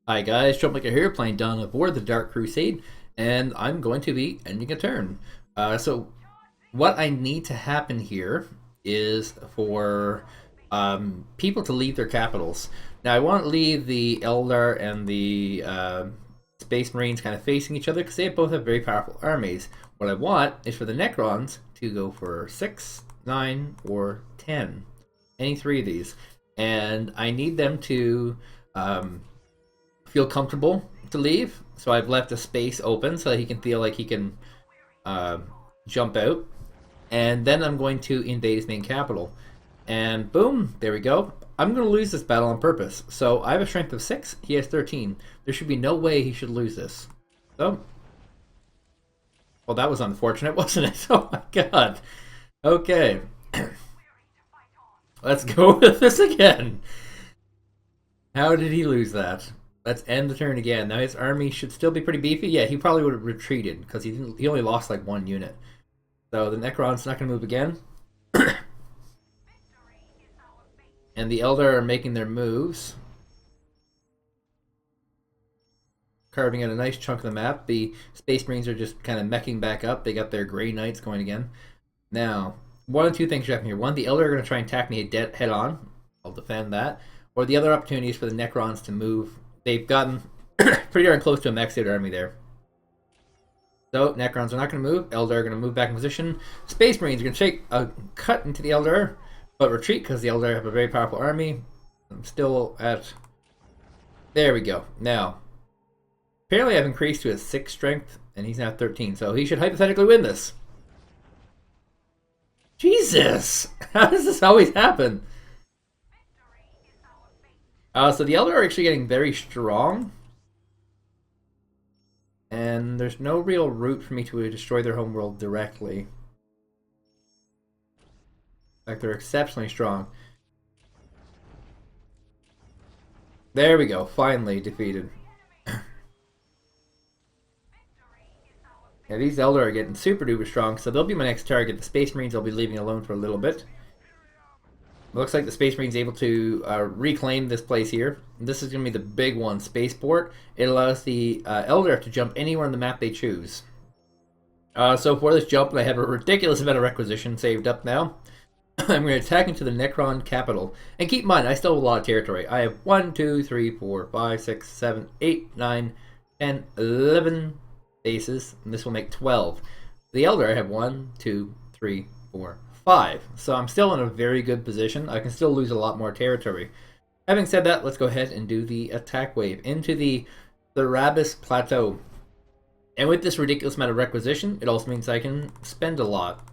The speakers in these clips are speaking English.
Hi guys, Troublemaker here, playing down aboard the Dark Crusade, and I'm going to be ending a turn. So what I need to happen here is for people to leave their capitals. Now I want to leave the Eldar and the Space Marines kind of facing each other because they both have very powerful armies. What I want is for the Necrons to go for 6, 9, or 10. Any three of these. And I need them to feel comfortable to leave. So I've left a space open so that he can feel like he can uh, jump out. And then I'm going to invade his main capital. And boom, there we go. I'm going to lose this battle on purpose. So I have a strength of 6, he has 13. There should be no way he should lose this. So, well, that was unfortunate, wasn't it? Oh my god. Okay. Let's go with this again. How did he lose that? Let's end the turn again. Now his army should still be pretty beefy. Yeah, he probably would have retreated because he only lost like one unit. So the Necron's not going to move again. And the Eldar are making their moves. Carving out a nice chunk of the map. The Space Marines are just kind of meching back up. They got their Grey Knights going again. Now, one of two things should happen here. One, the Eldar are going to try and attack me head on. I'll defend that. Or the other opportunity is for the Necrons to move. They've gotten pretty darn close to a maxed out army there. So, Necrons are not going to move. Eldar are going to move back in position. Space Marines are going to take a cut into the Eldar, but retreat because the Eldar have a very powerful army. I'm still at... There we go. Now, apparently I've increased to a 6 strength, and he's now 13, so he should hypothetically win this. Jesus! How does this always happen? So the Eldar are actually getting very strong. And there's no real route for me to destroy their homeworld directly. In fact, they're exceptionally strong. There we go, finally defeated. Yeah, these Eldar are getting super duper strong, so they'll be my next target. The Space Marines I'll be leaving alone for a little bit. Looks like the Space Marine's able to reclaim this place here. This is going to be the big one, Spaceport. It allows the Eldar to jump anywhere on the map they choose. So for this jump, I have a ridiculous amount of requisition saved up now. I'm going to attack into the Necron capital. And keep in mind, I still have a lot of territory. I have 1, 2, 3, 4, 5, 6, 7, 8, 9, 10, 11 bases. And this will make 12. The Eldar, I have 1, 2, 3, 4, 5. So I'm still in a very good position. I can still lose a lot more territory. Having said that, let's go ahead and do the attack wave into the Thur'abis Plateau. And with this ridiculous amount of requisition, it also means I can spend a lot.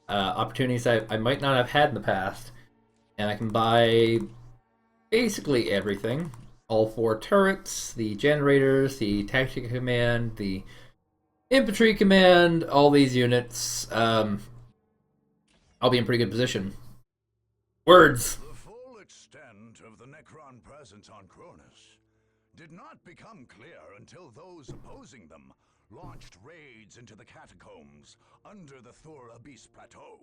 Opportunities I might not have had in the past. And I can buy basically everything. All 4 turrets, the generators, the tactical command, the infantry command, all these units. I'll be in pretty good position. Words! The full extent of the Necron presence on Cronus did not become clear until those opposing them launched raids into the Catacombs under the Thur'abis Plateau.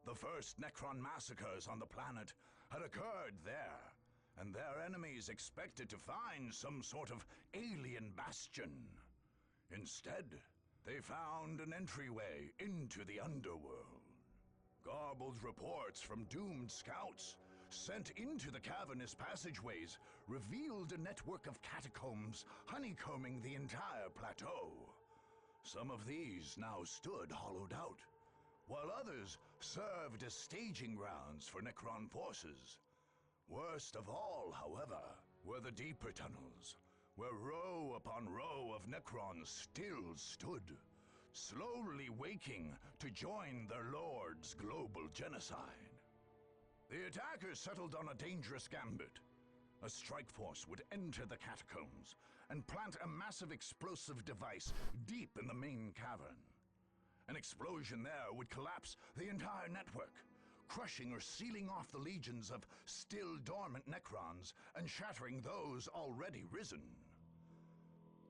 The first Necron massacres on the planet had occurred there, and their enemies expected to find some sort of alien bastion. Instead, they found an entryway into the underworld. Garbled reports from doomed scouts sent into the cavernous passageways revealed a network of catacombs honeycombing the entire plateau. Some of these now stood hollowed out, while others served as staging grounds for Necron forces. Worst of all, however, were the deeper tunnels, where row upon row of Necrons still stood, slowly waking to join their lord's global genocide. The attackers settled on a dangerous gambit. A strike force would enter the catacombs and plant a massive explosive device deep in the main cavern. An explosion there would collapse the entire network, crushing or sealing off the legions of still dormant Necrons and shattering those already risen.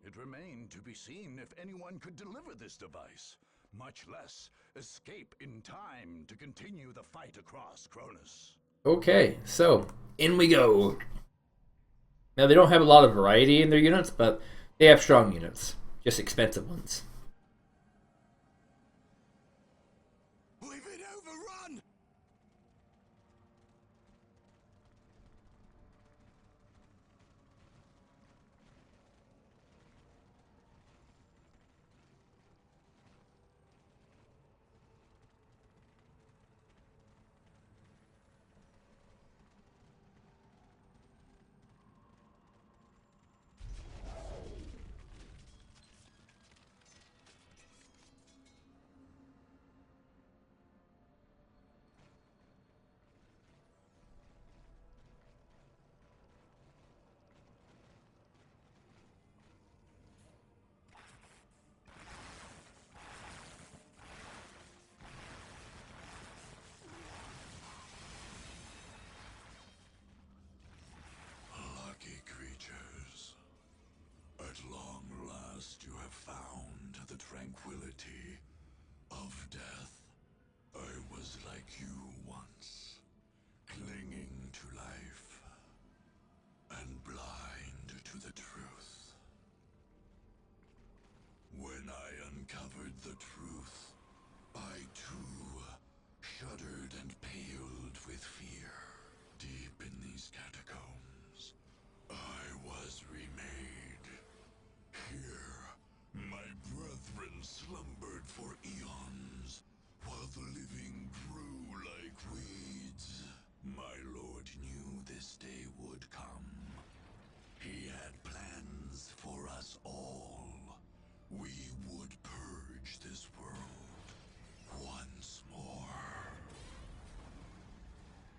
It remained to be seen if anyone could deliver this device, much less escape in time to continue the fight across Cronus. Okay, so in we go. Now, they don't have a lot of variety in their units, but they have strong units. Just expensive ones. We've been overrun! Lucky creatures. At long last you have found the tranquility of death. I was like you once, clinging to life and blind to the truth. When I uncovered the truth, I too shuddered and paled with fear. Deep in these catacombs, I was remade. Here, my brethren slumbered for eons, while the living grew like weeds. My lord knew this day would come. He had plans for us all. We would purge this world once more.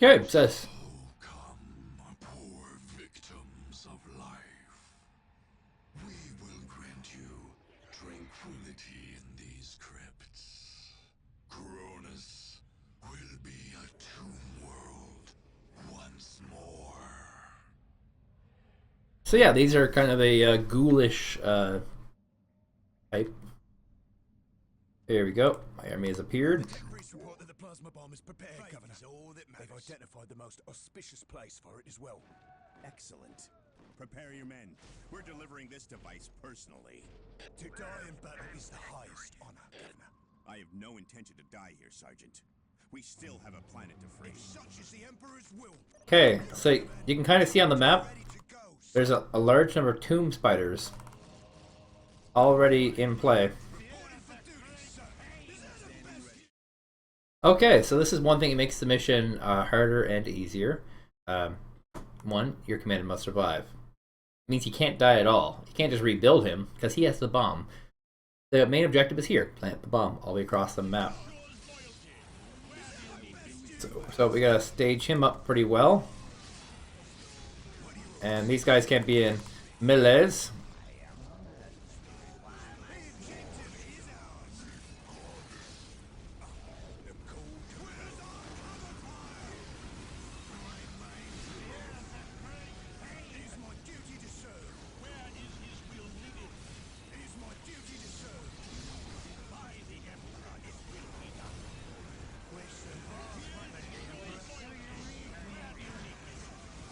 Okay, says. Oh, come, poor victims of life. We will grant you tranquility in these crypts. Cronus will be a tomb world once more. So yeah, these are kind of a ghoulish type. There we go. My army has appeared. Priest report that the plasma bomb is prepared, Governor. They've identified the most auspicious place for it as well. Excellent. Prepare your men. We're delivering this device personally. To die in battle is the highest honor, Governor. I have no intention to die here, Sergeant. We still have a planet to free. Such is the Emperor's will. Okay, so you can kind of see on the map, Ready to go. there's a large number of tomb spiders already in play. Okay, so this is one thing that makes the mission harder and easier. One, your commander must survive. It means he can't die at all. You can't just rebuild him, because he has the bomb. The main objective is here. Plant the bomb all the way across the map. So we gotta stage him up pretty well. And these guys can't be in melees.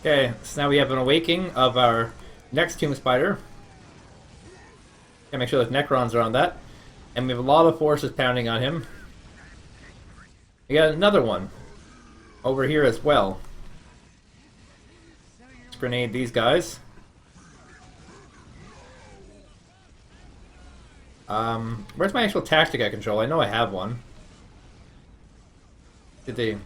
Okay, so now we have an awakening of our next tomb spider. Gotta make sure those Necrons are on that. And we have a lot of forces pounding on him. We got another one over here as well. Let's grenade these guys. Where's my actual tactic I control? I know I have one. Did they... The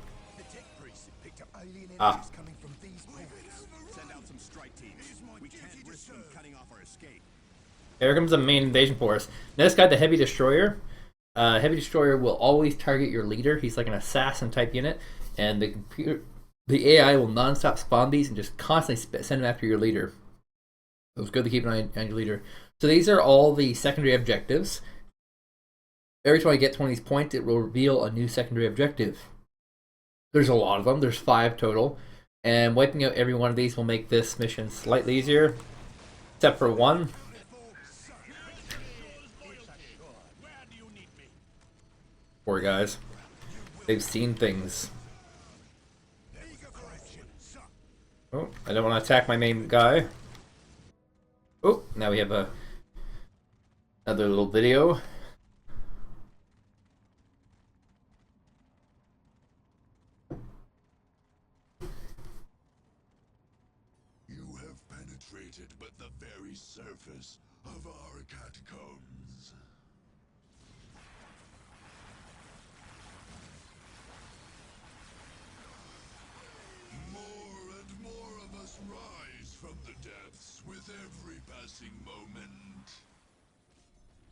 tech priest picked up alien Ah. energies coming from these portals. Send out some strike teams. We can't risk them cutting off our escape. Here comes the main invasion force. Now this guy, the Heavy Destroyer. Heavy Destroyer will always target your leader. He's like an assassin type unit. And the AI will non-stop spawn these and just constantly send them after your leader. So it's good to keep an eye on your leader. So these are all the secondary objectives. Every time I get 20 points, it will reveal a new secondary objective. There's a lot of them. There's 5 total. And wiping out every one of these will make this mission slightly easier. Except for one. Poor guys. They've seen things. Oh, I don't want to attack my main guy. Oh, now we have another little video. You have penetrated but the very surface of our catacombs. More and more of us rise from the depths with every passing moment.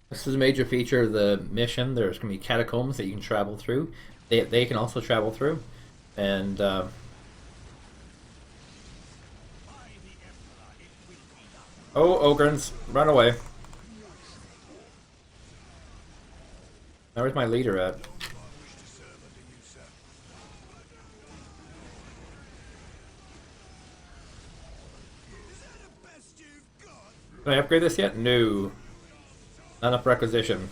This is a major feature of the mission. There's going to be catacombs that you can travel through. They can also travel through. And oh, Ogrins, run away. Now where's my leader at? Can I upgrade this yet? No. Not enough requisition.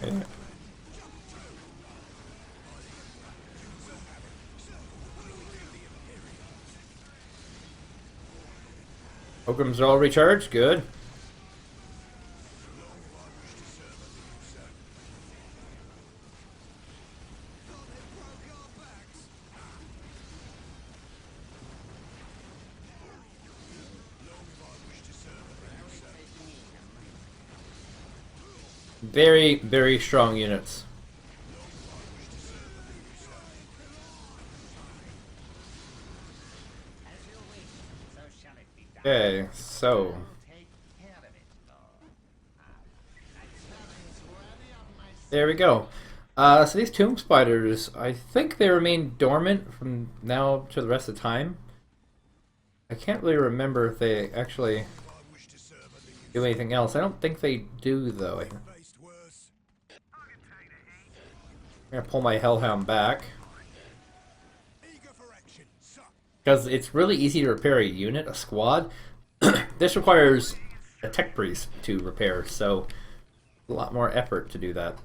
Okay. Programs are all recharged. Good. Very, very strong units. Okay, so there we go. So these tomb spiders, I think they remain dormant from now to the rest of the time. I can't really remember if they actually do anything else. I don't think they do, though. I'm gonna pull my Hellhound back. Because it's really easy to repair a unit, a squad. This requires a tech priest to repair, so a lot more effort to do that.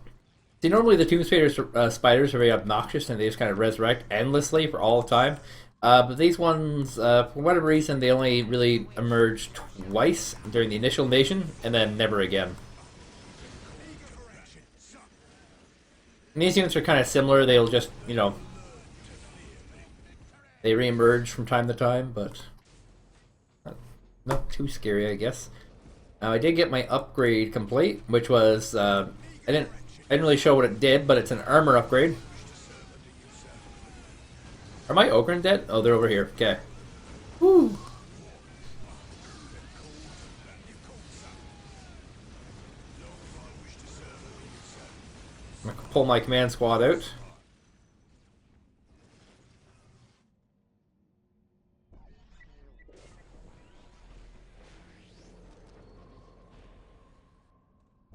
See, normally the tomb spiders are very obnoxious and they just kind of resurrect endlessly for all time. But these ones, for whatever reason, they only really emerge twice during the initial invasion and then never again. And these units are kind of similar. They'll just, you know, they reemerge from time to time, but not too scary, I guess. Now I did get my upgrade complete, which was I didn't really show what it did, but it's an armor upgrade. Are my Ogren dead? Oh, they're over here. Okay. Woo. I'm gonna pull my command squad out.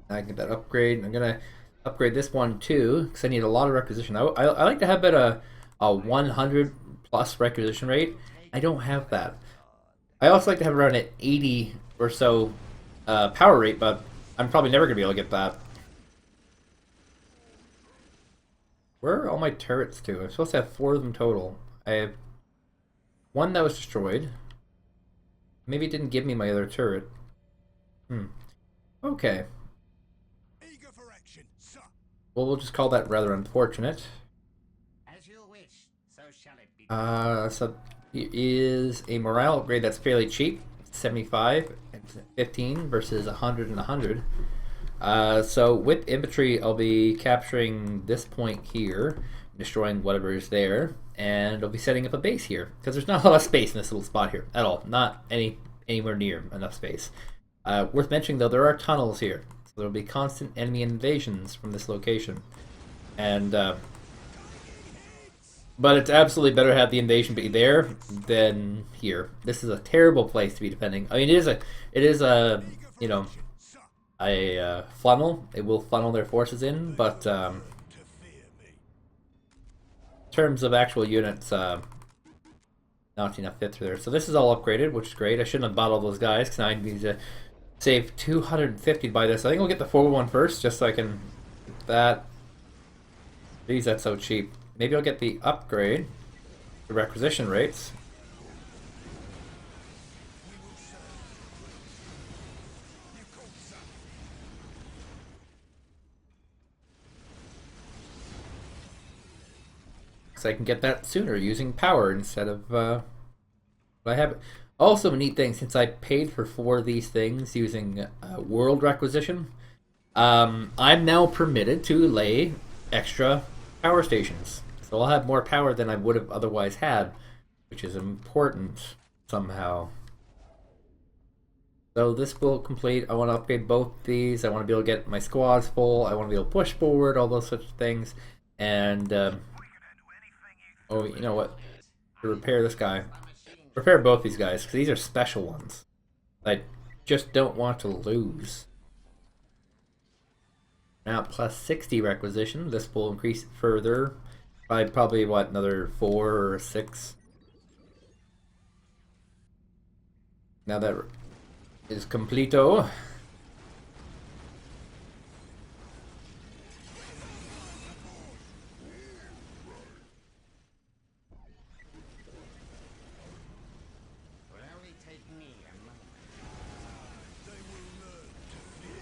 I get that upgrade. I'm gonna upgrade this one too because I need a lot of requisition. I like to have about a 100 plus requisition rate. I don't have that. I also like to have around an 80 or so power rate, but I'm probably never gonna be able to get that. Where are all my turrets to? I'm supposed to have 4 of them total. I have one that was destroyed. Maybe it didn't give me my other turret. Okay. Well, we'll just call that rather unfortunate. As you wish, so shall it be. So it is a morale upgrade that's fairly cheap. 75 and 15 versus 100 and 100. So with infantry, I'll be capturing this point here, destroying whatever is there, and I'll be setting up a base here because there's not a lot of space in this little spot here at all. Not anywhere near enough space. Worth mentioning though, there are tunnels here. So there'll be constant enemy invasions from this location. And but it's absolutely better to have the invasion be there than here. This is a terrible place to be defending. I mean, it is a you know, a funnel. It will funnel their forces in, but in terms of actual units, not enough fit through there. So this is all upgraded, which is great. I shouldn't have bought all those guys because now I need to save 250 by this. I think we'll get the forward one first, just so I can get that. Geez, that's so cheap. Maybe I'll get the upgrade, the requisition rates. because I can get that sooner using power instead of what I have. Also, a neat thing, since I paid for 4 of these things using world requisition, I'm now permitted to lay extra power stations. So I'll have more power than I would have otherwise had, which is important somehow. So this will complete. I want to upgrade both these. I want to be able to get my squads full. I want to be able to push forward, all those such things. And, oh, you know what? To repair this guy. Repair both these guys, because these are special ones. I just don't want to lose. Now, plus 60 requisition. This will increase further by probably, what, another 4 or 6. Now that is completo.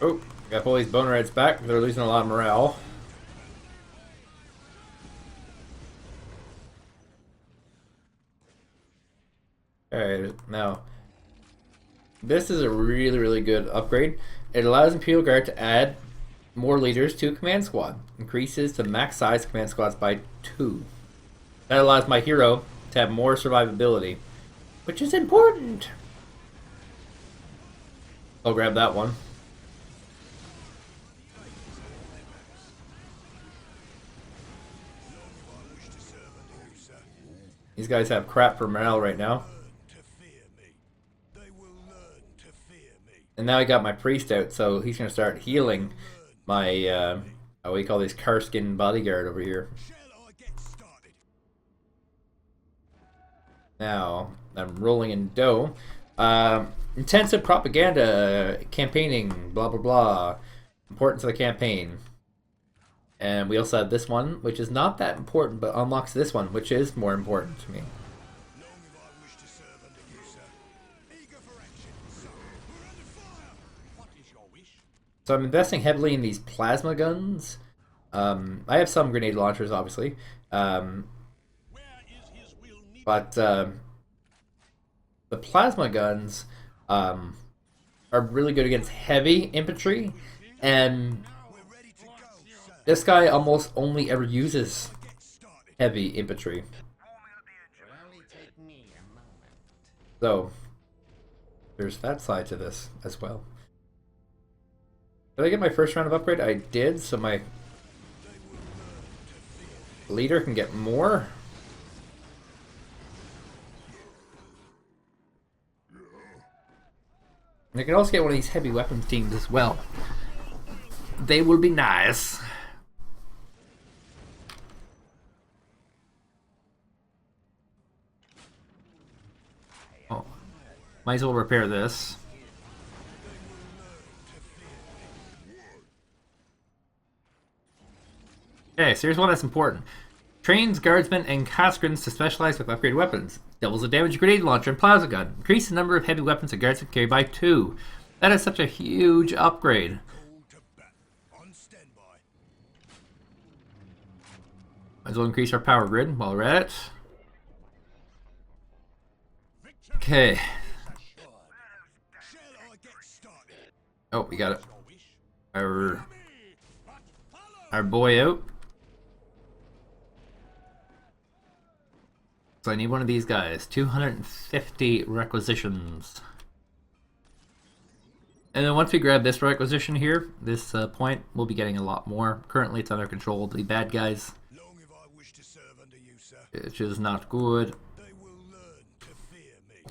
Oh, got to pull these bone reds back. They're losing a lot of morale. Alright, now this is a really, really good upgrade. It allows Imperial Guard to add more leaders to a command squad. Increases the max size command squads by 2. That allows my hero to have more survivability, which is important. I'll grab that one. These guys have crap for morale right now. And now I got my priest out, so he's going to start healing my, what do you call these, Karskin bodyguard over here. Now, I'm rolling in dough. Intensive propaganda, campaigning, blah blah blah. Importance of the campaign. And we also have this one, which is not that important, but unlocks this one, which is more important to me. So I'm investing heavily in these plasma guns. I have some grenade launchers, obviously. But the plasma guns are really good against heavy infantry. And this guy almost only ever uses heavy infantry. So there's that side to this as well. Did I get my first round of upgrade? I did, so my leader can get more. And I can also get one of these heavy weapons teams as well. They will be nice. Oh, might as well repair this. Okay, so here's one that's important. Trains guardsmen and caskrins to specialize with upgraded weapons. Doubles the damage grenade launcher and plasma gun. Increase the number of heavy weapons that guardsmen carry by 2. That is such a huge upgrade. Might as well increase our power grid while we're at it. Okay. Oh, we got it. Our boy out. So I need one of these guys. 250 requisitions. And then once we grab this requisition here, this point, we'll be getting a lot more. Currently it's under control of the bad guys, which is not good.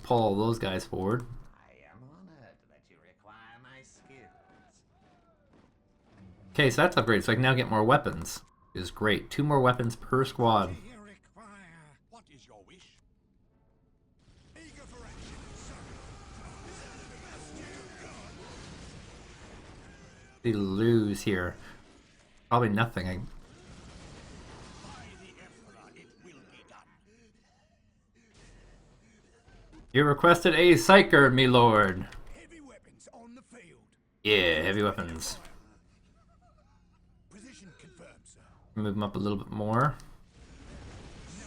Pull all those guys forward. Okay, so that's upgraded, so I can now get more weapons. Which is great. 2 more weapons per squad. We lose here. Probably nothing. You requested a psyker, me lord. Heavy weapons on the field. Yeah, heavy weapons. Position confirmed, sir. Move them up a little bit more. No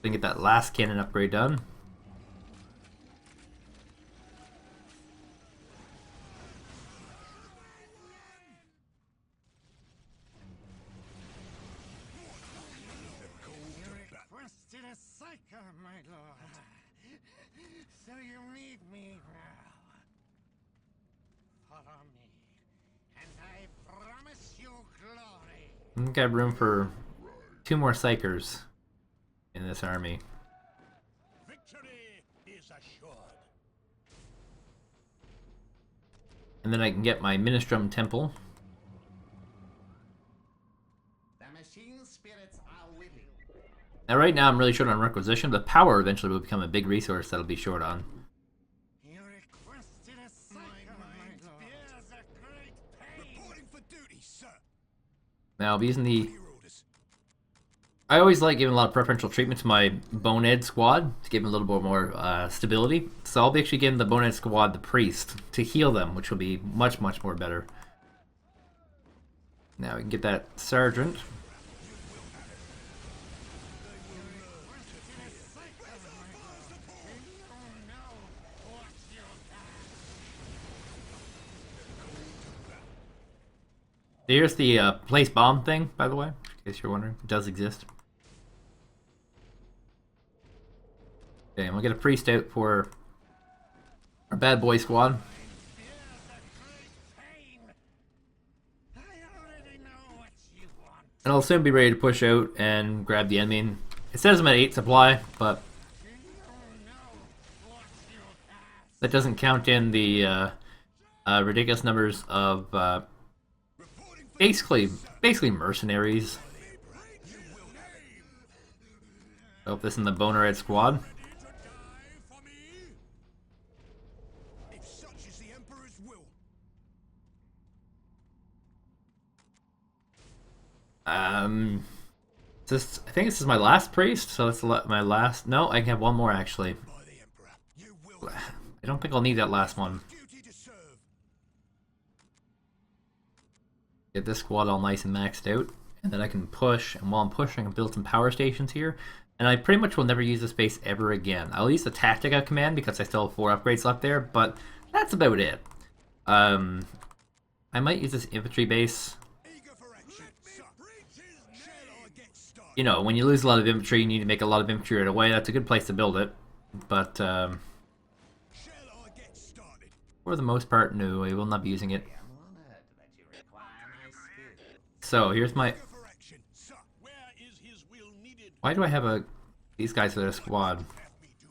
Then get that last cannon upgrade done. You requested a psycho, my lord. So you need me now. Follow me, and I promise you glory. We've got room for 2 more psychers in this army. Victory is assured. And then I can get my Ministrum Temple. The machine spirits are willing. Now right now I'm really short on requisition, but power eventually will become a big resource that'll be short on. You requested a psycho, my lord. Fears a great pain. Reporting for duty, sir. Now I'll be using the... Your orders. I always like giving a lot of preferential treatment to my Bonehead squad to give them a little bit more stability. So I'll be actually giving the Bonehead squad the Priest to heal them, which will be much, much more better. Now we can get that Sergeant. Here's the place bomb thing, by the way, in case you're wondering. It does exist. Okay, and we'll get a priest out for our bad boy squad. And I'll soon be ready to push out and grab the enemy. It says I'm at 8 supply, but that doesn't count in the ridiculous numbers of basically mercenaries. Hope this in the Bonehead squad. If such is the Emperor's will. I think this is my last priest, so that's my last. No, I can have one more actually. By the Emperor. You will I don't think I'll need that last one. duty to serve. Get this squad all nice and maxed out, and then I can push, and while I'm pushing I can build some power stations here, and I pretty much will never use this base ever again. I'll use the Tactica command because I still have 4 upgrades left there, but that's about it. I might use this infantry base. Eager for action, sir. Shall I get started? You know, when you lose a lot of infantry, you need to make a lot of infantry right away. That's a good place to build it, but Shall I get started? for the most part, no, I will not be using it. I'm honored that you require my skill. So here's my... Eager for action, sir. Where is his will needed? Why do I have these guys for their squad? Have me do.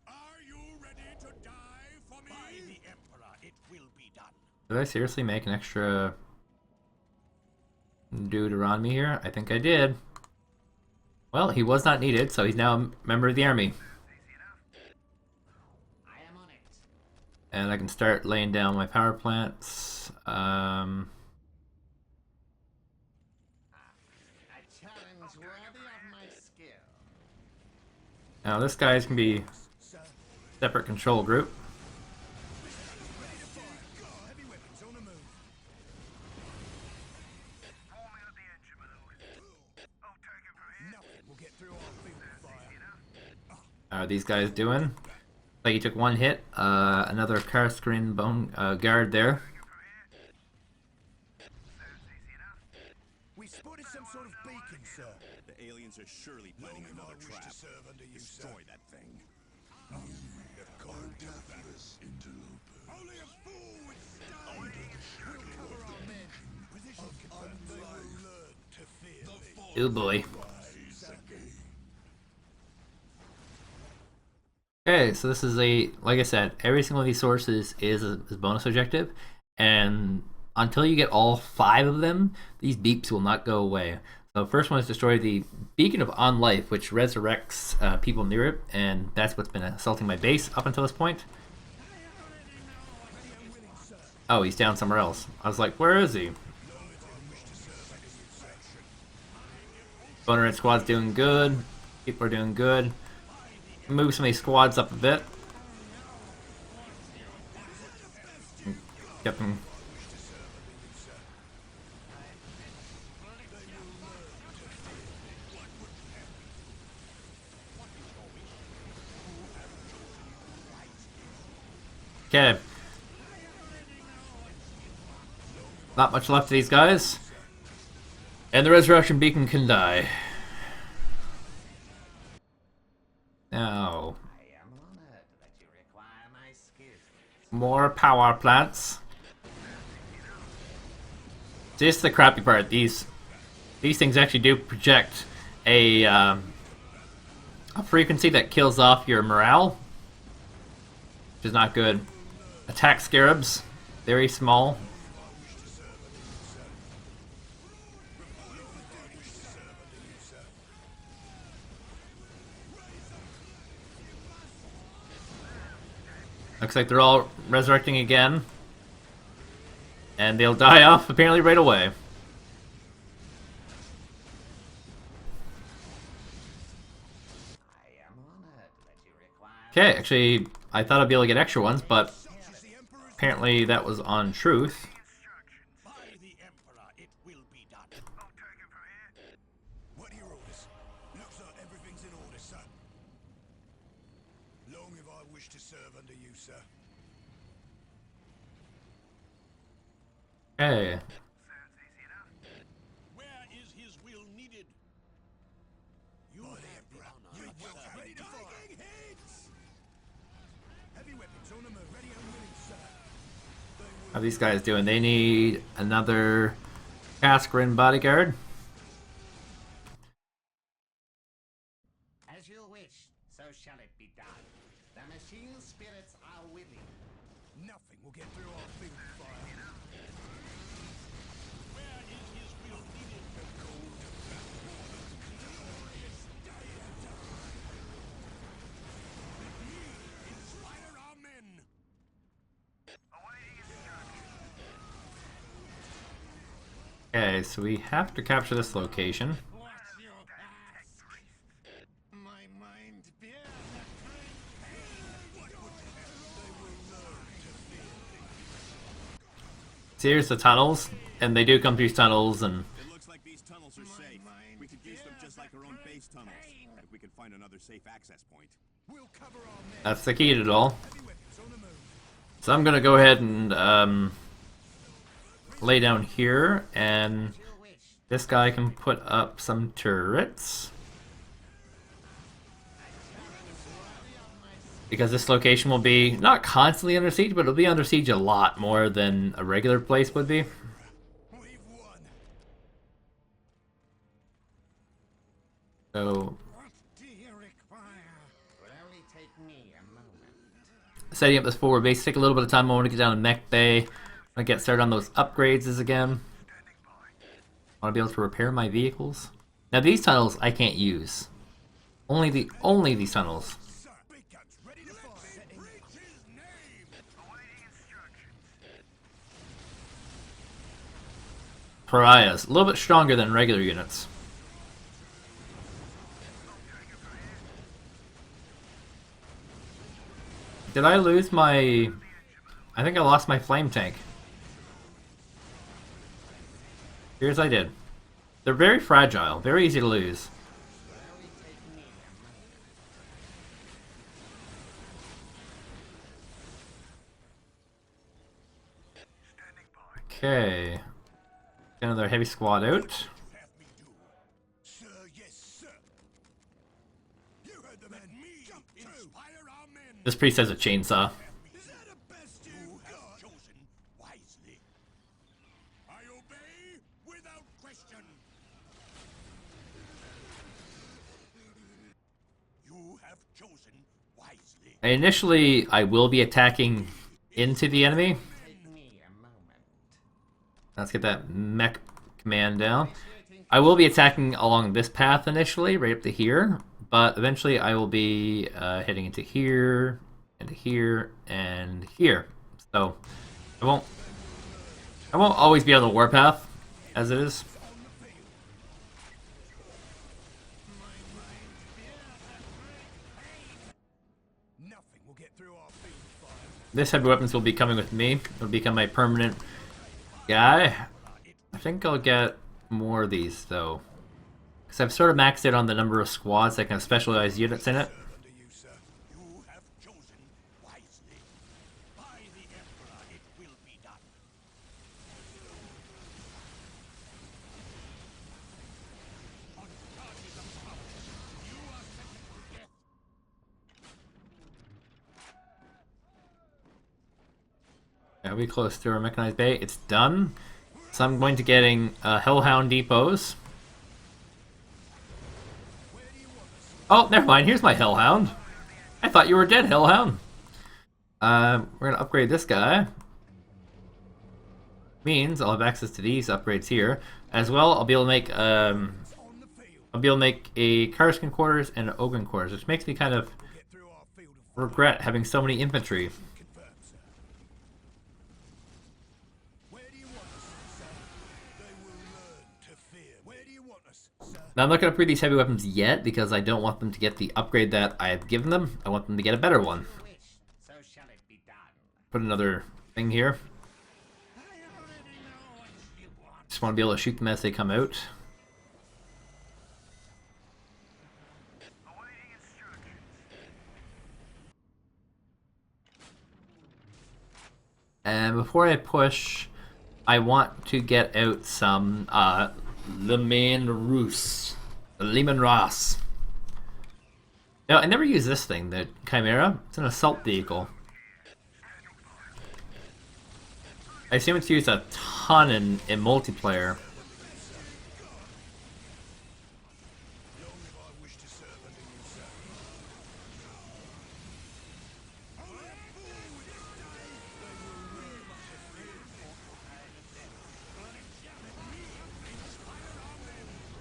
Are you ready to die for me? By the Emperor, it will be done. Did I seriously make an extra dude around me here? I think I did. Well, he was not needed, so he's now a member of the army. I am on it. And I can start laying down my power plants. A challenge worthy of my skill. Now this guy's gonna be Sir. separate control group. Ready to fire. Go. Heavy weapons on the move. Nothing will get through our field of fire. How are these guys doing? Like he took 1 hit. Another Karskrin bone guard there. We spotted some sort of beacon, sir. The aliens are surely planning Long another enough wish trap. to serve under you, sir. Destroy that thing. You've got to only a fool would stay. We'll cover our men. Position confirmed. They will learn to fear me. Oh boy. Okay, so this is like I said, every single of these sources is a bonus objective, and until you get all 5 of them, these beeps will not go away. So the first one is destroy the Beacon of On Life, which resurrects people near it, and that's what's been assaulting my base up until this point. Oh, he's down somewhere else. I was like, where is he? Bonehead squad's doing good. People are doing good. Move some of these squads up a bit. Get them. Okay. Not much left of these guys. And the Resurrection Beacon can die. Now. I am honored that you require my skills. More power plants. This is the crappy part. These things actually do project a frequency that kills off your morale, which is not good. Attack scarabs, very small. Looks like they're all resurrecting again. And they'll die off apparently right away. I am honored that you require. Okay, actually, I thought I'd be able to get extra ones, but apparently that was on truth. By the Emperor, it will be done. I'll take him from here. What are your orders? Looks like everything's in order, sir. Long have I wished to serve under you, sir. Okay. Where is his will needed? You by the Emperor, you will have ready to fight. Heavy weapons on the move, ready and willing, sir. How are these guys doing? They need another Cascarin bodyguard. As you wish, so shall it be done. The machine spirits are willing. Nothing will get through our field of fire. Where is his will needed? The cold glorious day and time. Inspire our men. Okay, so we have to capture this location. What's your task? My mind bears a great pain. So here's the tunnels, and they do come through tunnels, and It looks like these tunnels are safe. We could use them just like our own base tunnels. If we could find another safe access point. We'll cover our men. that's the key to it all. Heavy weapons on the move. So I'm gonna go ahead and lay down here, and You wish. this guy can put up some turrets. Because this location will be not constantly under siege, but it'll be under siege a lot more than a regular place would be. We've won. So What do you require? Will only take me a moment. setting up this forward base take a little bit of time. I want to get down to Mech Bay. I want to get started on those upgrades again. I want to be able to repair my vehicles. Now these tunnels I can't use. Only these tunnels. Sir, big guns ready to fight. Reach his name. Awaiting instructions. Pariahs, a little bit stronger than regular units. Did I lose my... I think I lost my flame tank. Here's I did. They're very fragile, very easy to lose. Okay. Get another heavy squad out. Have me do. Sir, yes, sir. You heard the man. Me jump to. Inspire our men. This priest has a chainsaw. Is that the best you have chosen wisely? I obey without question. You have chosen wisely. Initially, I will be attacking into the enemy. Take me a moment. Let's get that mech command down. I will be attacking along this path initially, right up to here, but eventually I will be heading into here, and here. So I won't always be on the warpath as it is. Nothing will get through our field of fire. This heavy weapons will be coming with me. It'll become my permanent guy. I think I'll get more of these though, because I've sort of maxed out on the number of squads that can have specialized units in it. Under you, sir. You have chosen wisely. By Yeah, we close to our mechanized bay. It's done. So I'm going to getting Hellhound depots. Oh, never mind. Here's my Hellhound. I thought you were dead, Hellhound. We're gonna upgrade this guy. Means I'll have access to these upgrades here as well. I'll be able to make a Karskin quarters and an Ogren quarters, which makes me kind of regret having so many infantry. Now I'm not going to upgrade these heavy weapons yet because I don't want them to get the upgrade that I have given them. I want them to get a better one. Put another thing here. Just want to be able to shoot them as they come out. And before I push, I want to get out some Leman Ross. Now, I never use this thing, the Chimera. It's an assault vehicle. I assume it's used a ton in multiplayer.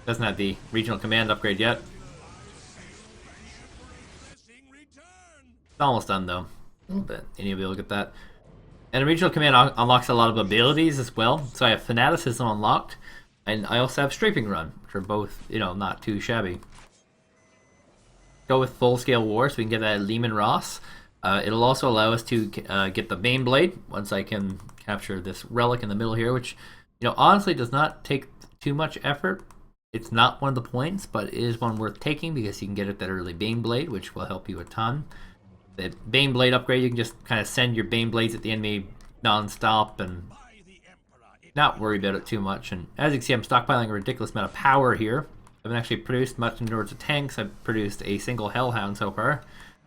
Doesn't have the regional command upgrade yet. It's almost done though. A little bit. And you'll be able to get that. And a regional command unlocks a lot of abilities as well. So I have Fanaticism unlocked. And I also have Strafing Run, which are both, you know, not too shabby. Go with Full Scale War so we can get that Leman Ross. It'll also allow us to get the Bane Blade once I can capture this relic in the middle here, which, you know, honestly does not take too much effort. It's not one of the points, but it is one worth taking because you can get it that early Bane Blade, which will help you a ton. The Bane Blade upgrade, you can just kind of send your Bane Blades at the enemy non-stop and not worry about it too much. And as you can see, I'm stockpiling a ridiculous amount of power here. I haven't actually produced much in towards the tanks. I've produced a single Hellhound so far.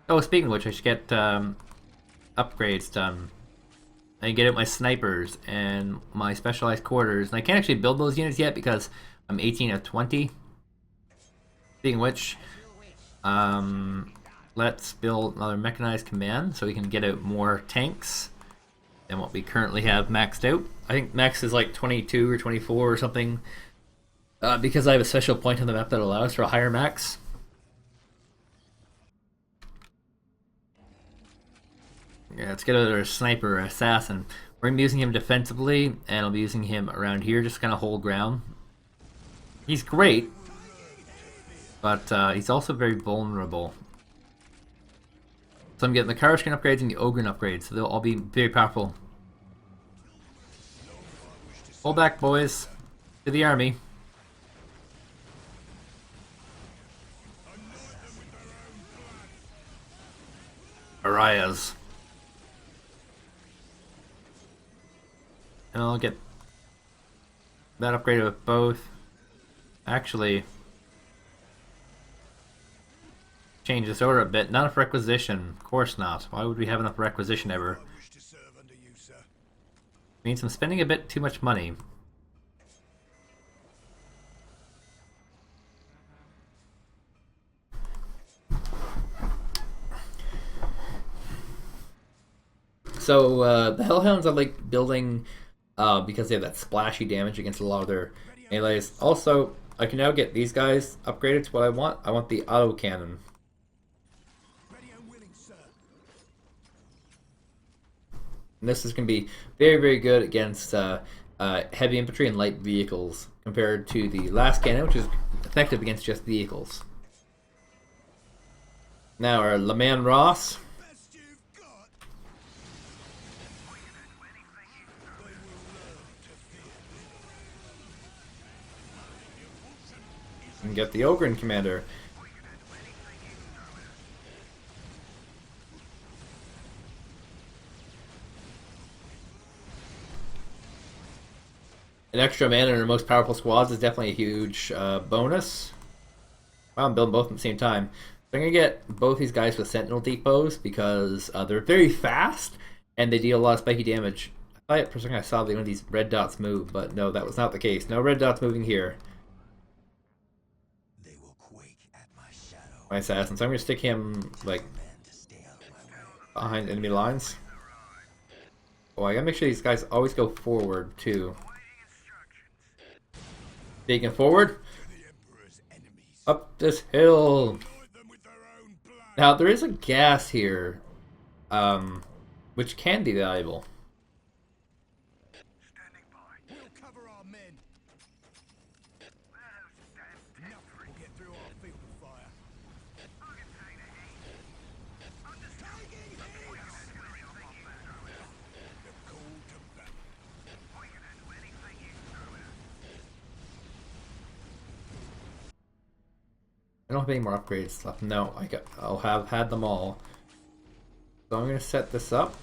Oh, speaking of which, I should get upgrades done. I can get out my snipers and my specialized quarters. And I can't actually build those units yet because I'm 18 of 20. Speaking of which, let's build another mechanized command so we can get out more tanks than what we currently have maxed out. I think max is like 22 or 24 or something because I have a special point on the map that allows for a higher max. Yeah, let's get another sniper or assassin. We're going to be using him defensively, and I'll be using him around here just to kind of hold ground. He's great, but he's also very vulnerable. So I'm getting the Karskin upgrades and the Ogren upgrades, so they'll all be very powerful. Hold back, boys. To the army. Arias. And I'll get that upgrade with both. Actually, change this order a bit. Not enough requisition. Of course not. Why would we have enough requisition ever? Means I'm spending a bit too much money. So the Hellhounds I like building because they have that splashy damage against a lot of their melees. Also, I can now get these guys upgraded to what I want. I want the auto cannon. And this is going to be very, very good against heavy infantry and light vehicles compared to the last cannon, which is effective against just vehicles. Now our Leman Ross. And get the Ogren Commander. An extra man in our most powerful squads is definitely a huge bonus. Wow, I'm building both at the same time. So I'm going to get both these guys with Sentinel depots because they're very fast and they deal a lot of spiky damage I for a second I saw one of these red dots move, but no, that was not the case. No red dots moving here. They will quake at my shadow. My assassin. So I'm gonna stick him like Men to stay out of my way. behind enemy lines. Oh, I gotta make sure these guys always go forward too. Taking forward. The Emperor's enemies. Up this hill. Anoint them with their own blood. Now there is a gas here, which can be valuable. We'll cover our men. Nothing will get through our field of fire. Taking hits. The call to battle. I don't have any more upgrades left. No, I'll have had them all. So I'm gonna set this up.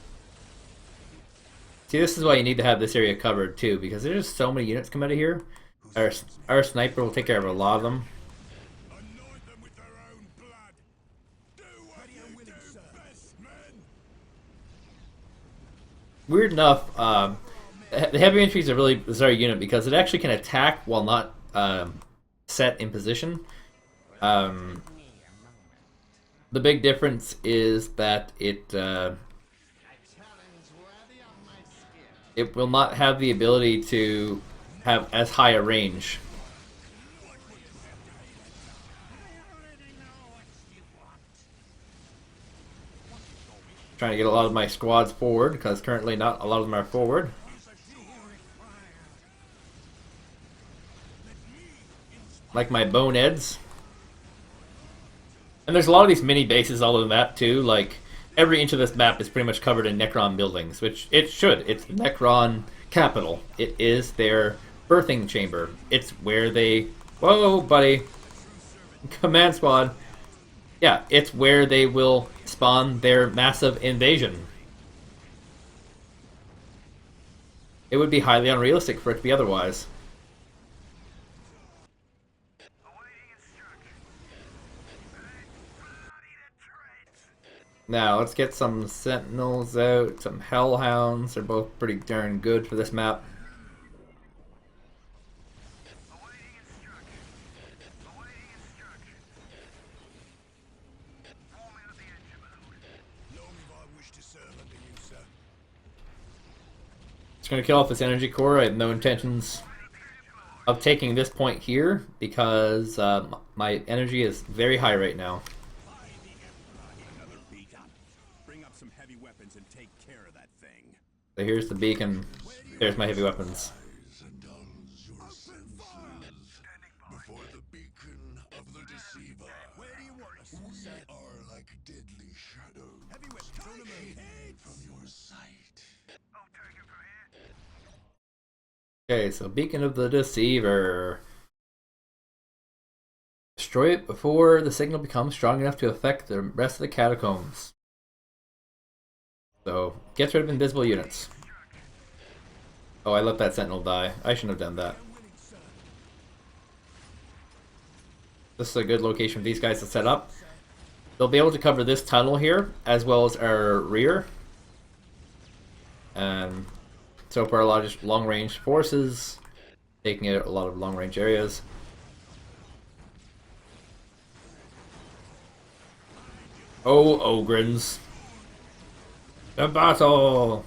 See, this is why you need to have this area covered too, because there's just so many units come out of here. Our sniper will take care of a lot of them. Anoint them with their own blood. Do what you do best, men. Weird enough, the heavy infantry is a really bizarre unit because it actually can attack while not set in position. The big difference is that it will not have the ability to have as high a range. Trying to get a lot of my squads forward because currently not a lot of them are forward. Like my boneheads. And there's a lot of these mini bases all over the map too. Like every inch of this map is pretty much covered in Necron buildings, which it should. It's the Necron capital. It is their birthing chamber. It's where they... Whoa, buddy. Command squad. Yeah, it's where they will spawn their massive invasion. It would be highly unrealistic for it to be otherwise. Now, let's get some Sentinels out, some Hellhounds. They're both pretty darn good for this map. Just gonna kill off this energy core. I have no intentions of taking this point here because my energy is very high right now. Another beacon. Bring up some heavy weapons and take care of that thing. So here's the beacon. There's my heavy weapons. And dulls your senses before the beacon of the deceiver. Where do you want us? We are like deadly shadows. Heavy weapons on the move. From your sight. Okay, so Beacon of the Deceiver. Destroy it before the signal becomes strong enough to affect the rest of the catacombs. So, gets rid of invisible units. Oh, I let that sentinel die. I shouldn't have done that. This is a good location for these guys to set up. They'll be able to cover this tunnel here, as well as our rear. So for a lot of long-range forces, taking out a lot of long-range areas. Oh, Ogrins. The battle!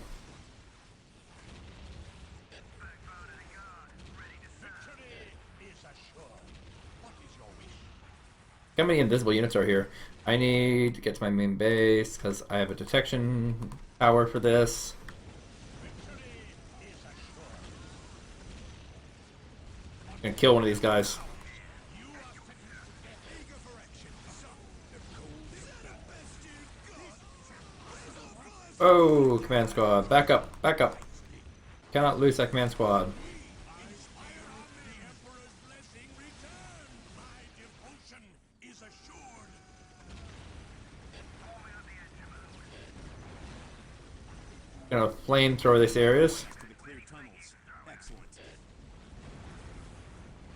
How many invisible units are here? I need to get to my main base because I have a detection power for this. I'm gonna kill one of these guys. Oh, command squad. Back up, back up. Cannot lose that command squad. Gonna flamethrower this areas.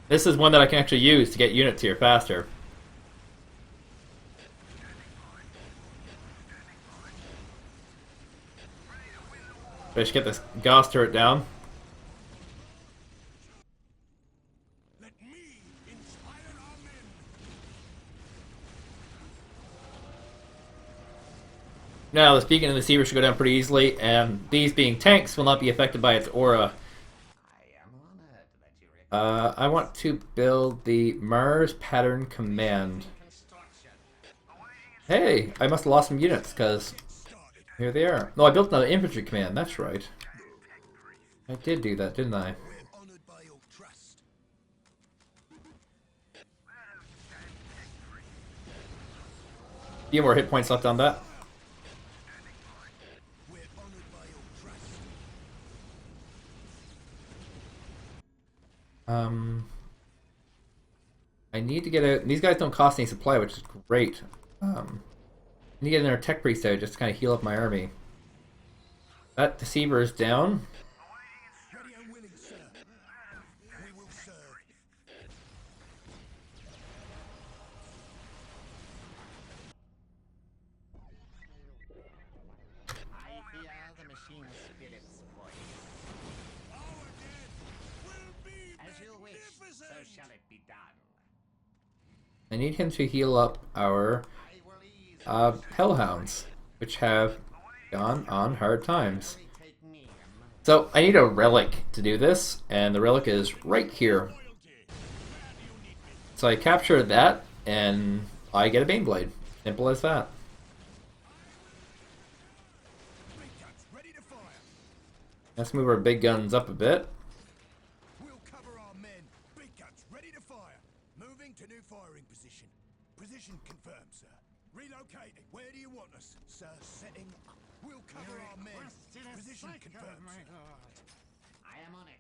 This is one that I can actually use to get units here faster. Let's get this Gauss turret down. Let me inspire our men. Now, this beacon and the deceiver should go down pretty easily, and these being tanks will not be affected by its aura. I want to build the Mars Pattern Command. Hey, I must have lost some units, because here they are. No, I built another infantry command, that's right. I did do that, didn't I? We're honored by your trust. A few more hit points left on that. We're honored by your trust. I need to get out. These guys don't cost any supply, which is great. I need to get another tech priest out just to kind of heal up my army. That deceiver is down. Ready and willing, sir. We will serve. I hear the machine spirit's voice. Our dead will be As you wish, so shall it be done. I need him to heal up our I will ease hellhounds, which have gone on hard times. take me. So I need a relic to do this, and the relic is right here. So I capture that, and I get a Baneblade. Simple as that. Big guns ready to fire. Let's move our big guns up a bit. We'll cover our men. Big guns ready to fire. Moving to new firing position. Position confirmed, sir. Relocating. Where do you want us, sir? Setting up. We'll cover our men. Position confirmed, my sir. lord. I am on it.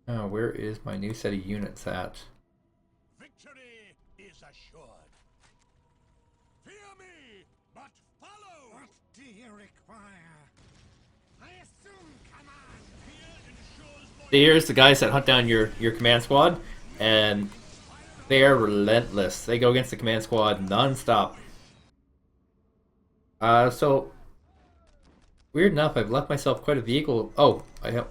Oh, where is my new set of units at? Victory is assured. Fear me, but follow. What do you require? I assume command. Fear ensures Here's the guys that hunt down your command squad, and they are relentless. They go against the command squad non-stop. So weird enough, I've left myself quite a vehicle. Oh, I'm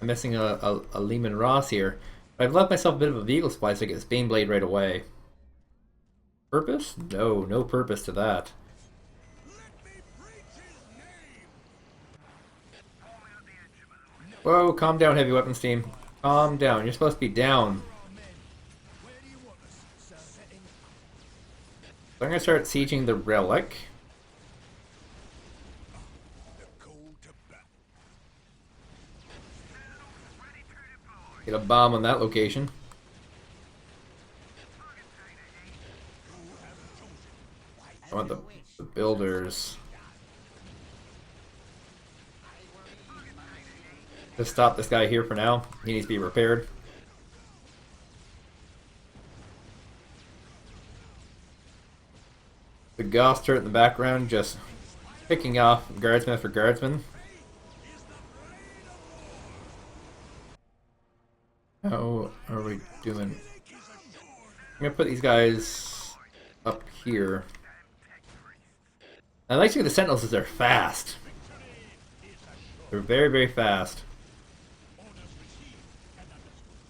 missing a Lehman Ross here. But I've left myself a bit of a vehicle supply so I get this Baneblade right away. Purpose? No, no purpose to that. Let me preach his name. Whoa, calm down, heavy weapons team. Calm down. You're supposed to be down. Our men. Where do you want us, sir? Setting up. So I'm gonna start sieging the relic. The call to battle. Get a bomb on that location. I want the builders. Just stop this guy here for now. He needs to be repaired. The Gauss turret in the background just picking off guardsman after guardsman. How are we doing? I'm gonna put these guys up here. I like to see the sentinels as they're fast. They're very, very fast. Orders received and understood.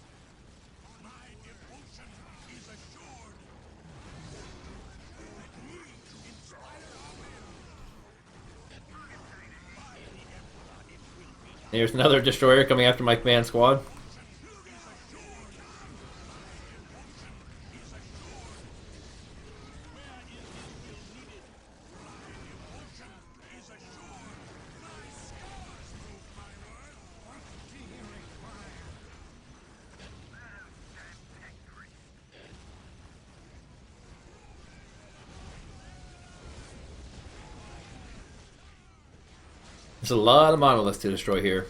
My devotion is assured. Let me inspire our men. There's another destroyer coming after my command squad. There's a lot of monoliths to destroy here.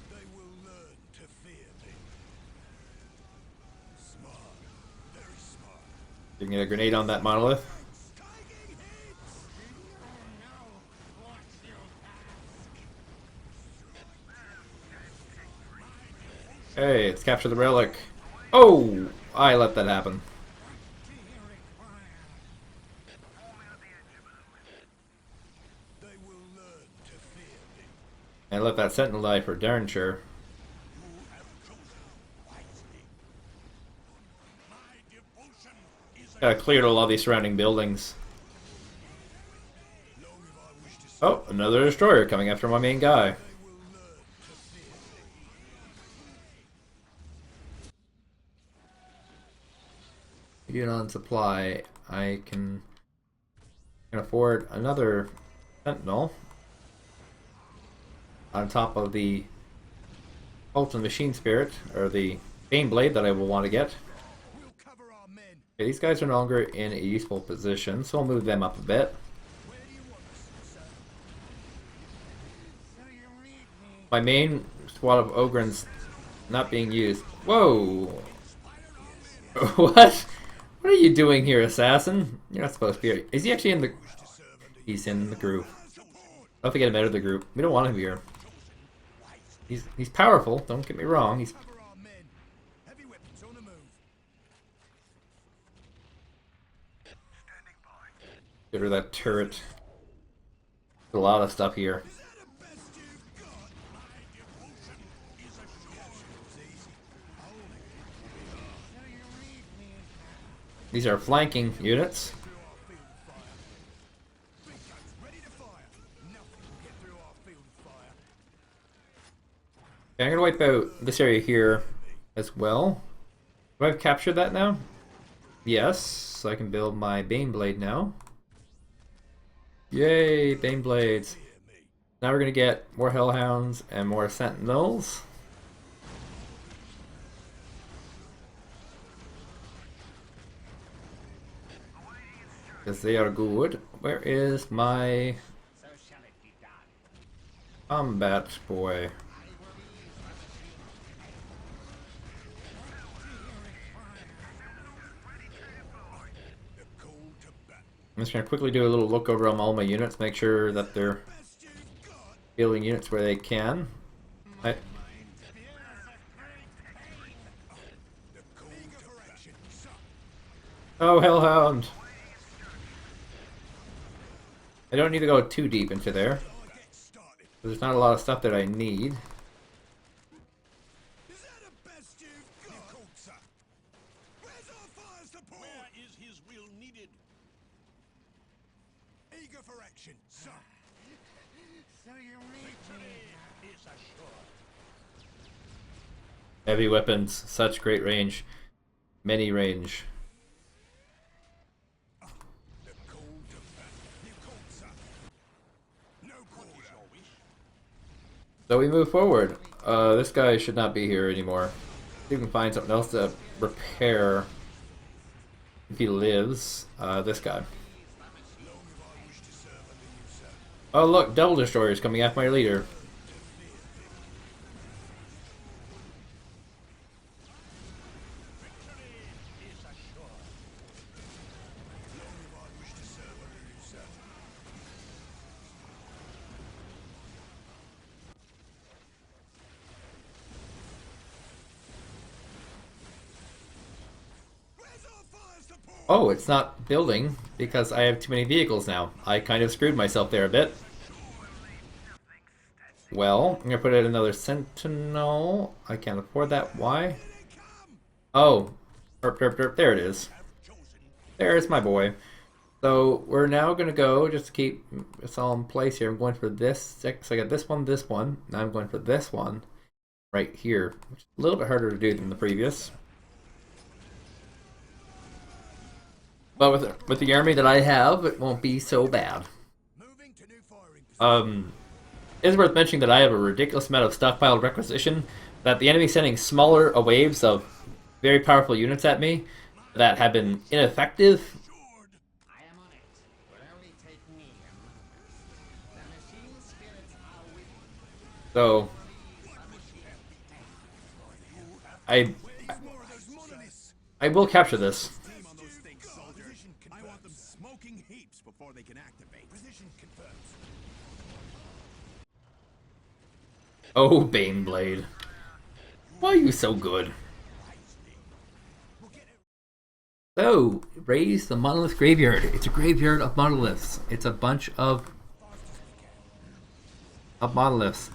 They will learn to fear me. Smart. Very smart. You can get a grenade on that monolith. Striking hits! Know what you ask. Hey, let's capture the relic. Oh! I let that happen. They will learn to fear me. I let that sentinel die for darn sure. You have chosen wisely. My devotion is Gotta clear a lot of these surrounding buildings. Long if I wish to see, Oh, another destroyer coming after my main guy. they will learn to fear me. Unit on supply. I can afford another sentinel on top of the Ultimate Machine Spirit, or the Bane Blade that I will want to get. We'll cover our men. Okay, these guys are no longer in a useful position, so I'll move them up a bit. Where do you want us, sir? So you need me. My main squad of Ogren's not being used. Whoa! What? What are you doing here, assassin? You're not supposed to be here. Is he actually in the... He's in the group. I'll have to get him out of the group. We don't want him here. He's powerful, don't get me wrong. He's... Cover our men. Heavy weapons on the move. Standing by. Get rid of that turret. There's a lot of stuff here. Is that the best you've got? My devotion is assured. Easy. Hold it. So you need me. These are flanking units. Through our field of fire. Big guns ready to fire. Nothing will get through our field of fire. Okay, I'm gonna wipe out this area here as well. Do I have captured that now? Yes, so I can build my Bane Blade now. Yay, Bane Blades. Now we're gonna get more Hellhounds and more Sentinels. Because they are good. Where is my combat boy? The call to battle. I'm just gonna quickly do a little look over on all my units, make sure that they're Best you've got. building units where they can. The call to action. Sir. Oh, Hellhound! I don't need to go too deep into there. I get started. There's not a lot of stuff that I need. Is that the best you've got? Called, sir. Where's our fire support? Where is his will needed? Eager for action, sir. So you need me. Is assured. Heavy weapons, such great range. Many range. The call to battle. You called, sir. No quarter. So we move forward. This guy should not be here anymore. See if we can find something else to repair. If he lives. This guy. Oh look, Devil Destroyers coming after my leader. Where's our fire support? Oh, it's not building because I have too many vehicles now. I kind of screwed myself there a bit. Well, I'm gonna put in another sentinel. I can't afford that. Why? Oh, derp, derp, derp. There it is. There's my boy. So we're now gonna go just to keep this all in place here. I'm going for this. So I got this one, this one. Now I'm going for this one right here, which is a little bit harder to do than the previous. But with the army that I have, it won't be so bad. Moving to new firing position. It's worth mentioning that I have a ridiculous amount of stockpiled requisition, that the enemy is sending smaller waves of very powerful units at me that have been ineffective. I am on it. Will only take me. The machine spirits are with me. So More of those monoliths. I will capture this. Team on those things, soldier. I want them smoking heaps before they can activate. Position confirmed. Oh, Bane Blade. You Why are you so good? So, raise the monolith graveyard. It's a graveyard of monoliths. It's a bunch of monoliths.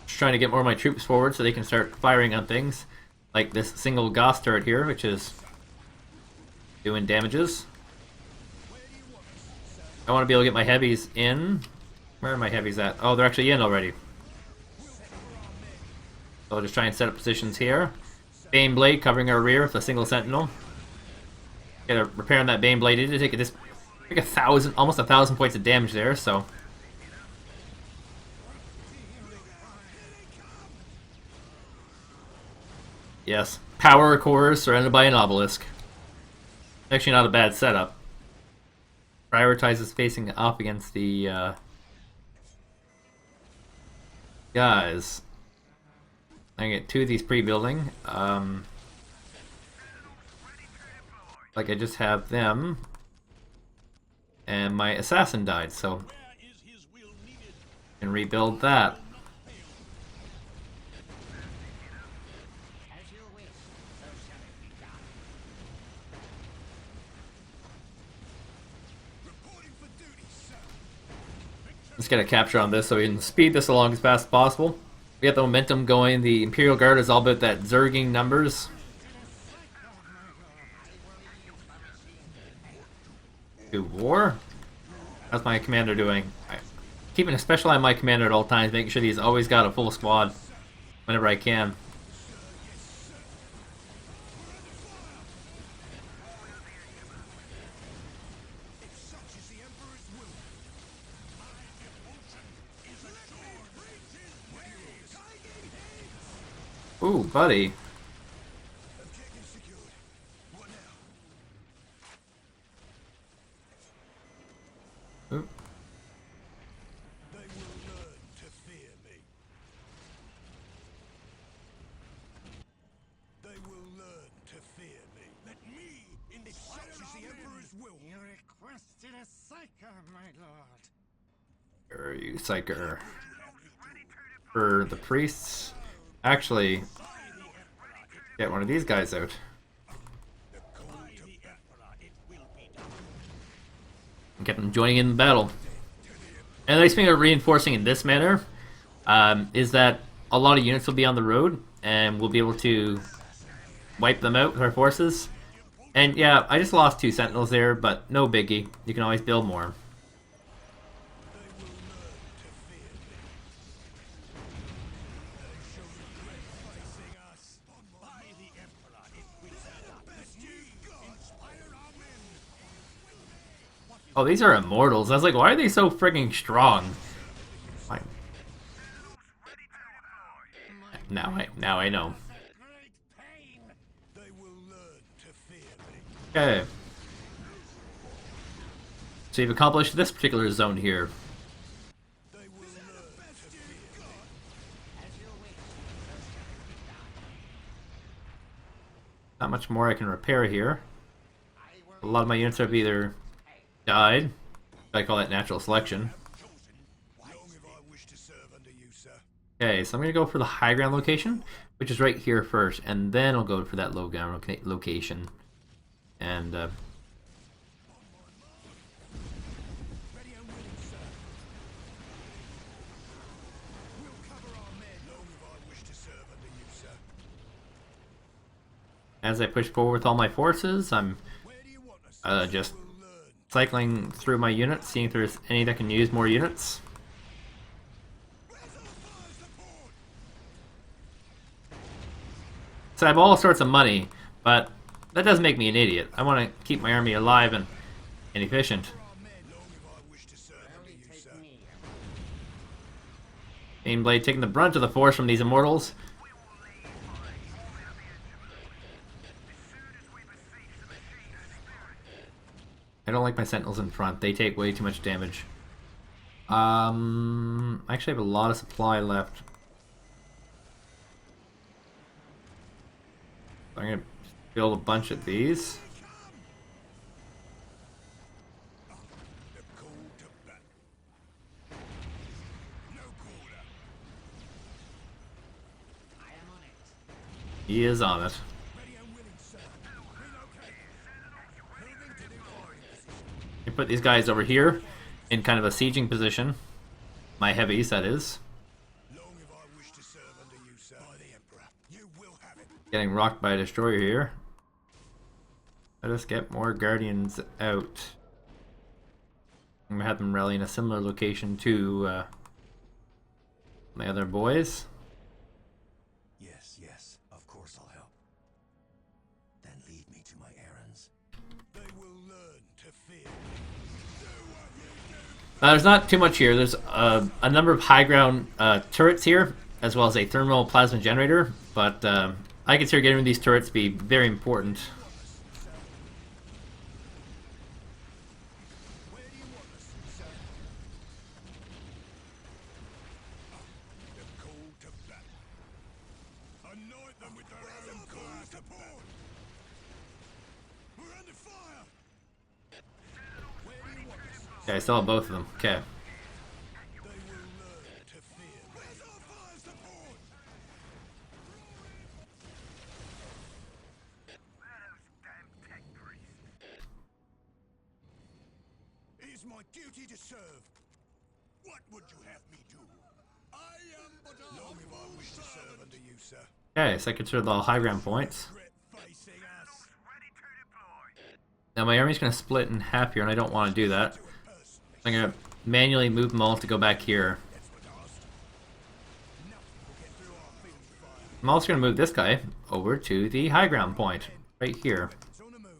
Trying to get more of my troops forward so they can start firing on things like this single Gauss turret here, which is doing damages. I want to be able to get my heavies in. Where are my heavies at? Oh, they're actually in already. So I'll just try and set up positions here. Bane Blade covering our rear with a single sentinel. Get a repair on that Bane Blade. It did take this like almost 1,000 points of damage there, so. Yes, power cores surrounded by an obelisk. Actually, not a bad setup. Prioritizes facing off against the guys. I can get 2 of these pre-building. Like I just have them, and my assassin died, so I can rebuild that. Let's get a capture on this so we can speed this along as fast as possible. We got the momentum going. The Imperial Guard is all about that zerging numbers. Do war? How's my commander doing? Keeping a special eye on my commander at all times, making sure he's always got a full squad whenever I can. Ooh, buddy. Ooh. They will learn to fear me. They will learn to fear me. Let me inspire the Emperor's will. You requested a psyker, my lord. Where are you, psyker? For the priests, actually, get one of these guys out. And get them joining in the battle. And the nice thing about reinforcing in this manner is that a lot of units will be on the road, and we'll be able to wipe them out with our forces. And yeah, I just lost 2 sentinels there, but no biggie. You can always build more. Oh, these are immortals. I was like, why are they so frigging strong? Fine. Now I know. Okay. So you've accomplished this particular zone here. Not much more I can repair here. A lot of my units have either died. I call that natural selection. Okay, so I'm going to go for the high ground location, which is right here first, and then I'll go for that low ground location. And as I push forward with all my forces, I'm just cycling through my units, seeing if there's any that can use more units. So I have all sorts of money, but that doesn't make me an idiot. I want to keep my army alive and efficient. Baneblade taking the brunt of the force from these immortals. I don't like my sentinels in front. They take way too much damage. I actually have a lot of supply left. So I'm gonna build a bunch of these. The call to battle. No quarter. I am on it. He is on it. Ready and willing, sir. Relocate. Moving to new firing position. You put these guys over here in kind of a sieging position. My heavies, that is. Long if I wish to serve under you, sir. By the Emperor. You will have it. Getting rocked by a destroyer here. Let us get more guardians out. I'm gonna have them rally in a similar location to my other boys. Yes, yes. Of course I'll help. Then lead me to my errands. They will learn to fear. Do what you do. There's not too much here. There's a number of high ground turrets here, as well as a thermal plasma generator. But I consider getting these turrets to be very important. Where do you want us, sir? The call to battle. Anoint them with their own call to battle. We're under fire. Where do you want us? Okay, I still have both of them. Okay. They will learn to fear. Where's our fire support? It is my duty to serve. What would you have me do? I am but a long if I wish to serve under you, sir. Okay, so I consider the high ground points. Threat facing us. Ready to deploy. Now my army's going to split in half here, and I don't want to do that. Do it personally. I'm going to manually move them all to go back here. That's what I asked. Nothing will get through our field of fire. I'm also going to move this guy over to the high ground point, right here. It's on the move.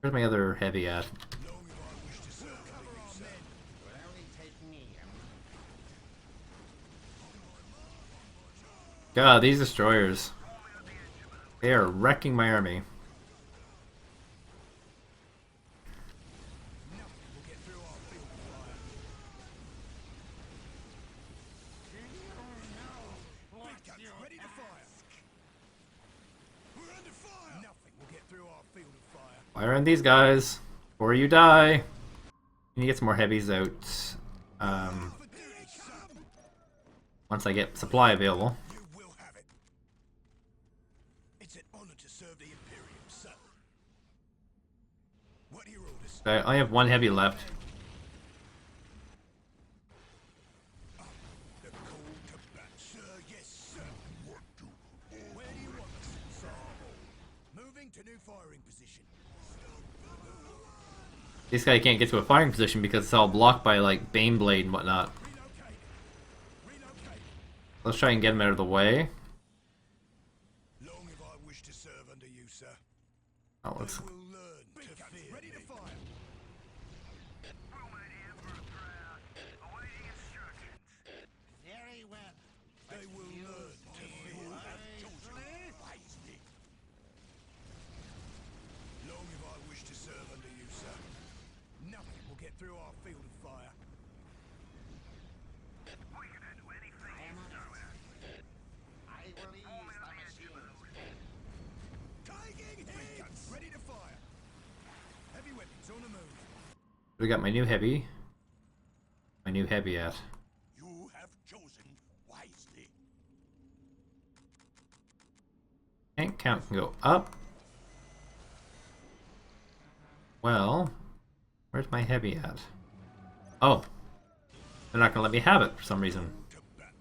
Where's my other heavy at? Long if I wish to serve under you, sir. Will only take me. God, these destroyers. They are wrecking my army. Nothing will get through our field of fire. Big guns ready to fire. We're under fire. Nothing will get through our field of fire. Fire on these guys before you die. You need to get some more heavies out. For duty, sir. Once I get supply available. You will have it. It's an honor to serve the Imperial, sir. What are your orders? I only have one heavy left. The call to battle. Sir, yes, sir. What do? Where do you want us, sir? Moving to new firing position. This guy can't get to a firing position because it's all blocked by like Baneblade and whatnot. Relocate. Relocate. Let's try and get him out of the way. Long if I wish to serve under you, sir. Oh, let's. Will learn to fear. Ready to fire. Very well. They will learn to fear. Wisely. Long if I wish to serve under you, sir. Nothing will get through our field of fire. I am on it. I will ease the machines. Taking hit. Guns ready to fire. Heavy weapons on the move. We got my new heavy. My new heavy at. You have chosen wisely. Tank count can go up. Well, where's my heavy at? Oh, they're not gonna let me have it for some reason. To battle.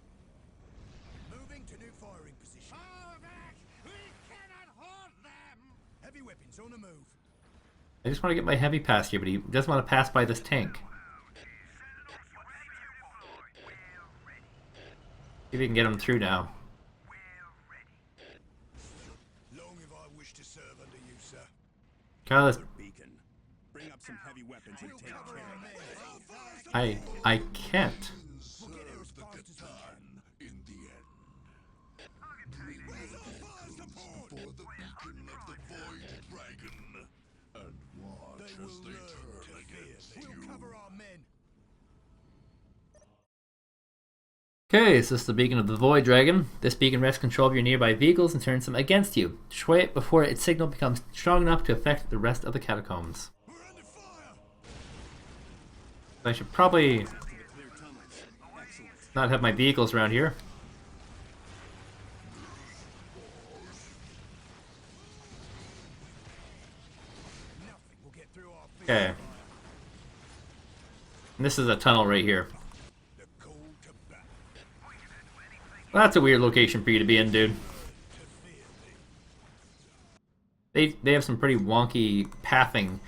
Moving to new firing position. Fall back! We cannot hold them! Heavy weapons on the move. I just want to get my heavy past here, but he doesn't want to pass by this tank. See if we can get him through now. Long if I wish to serve under you, sir. God, let's- Beacon. Bring up some heavy weapons and take care of it. I can't. We'll get here as fast as we can. In the end. Where's our fire support? For the beacon of the Void Dragon. And watch They as will they learn to turn fear. against We'll cover our men. Okay, so this is the beacon of the Void Dragon. This beacon wrests control of your nearby vehicles and turns them against you. Destroy it before its signal becomes strong enough to affect the rest of the catacombs. We're under fire. I should probably Clear tunnels. Excellent. not have my vehicles around here. Nothing will get through our field. Okay. And this is a tunnel right here. The call to battle. Well, that's a weird location for you to be in, dude. They have some pretty wonky pathing.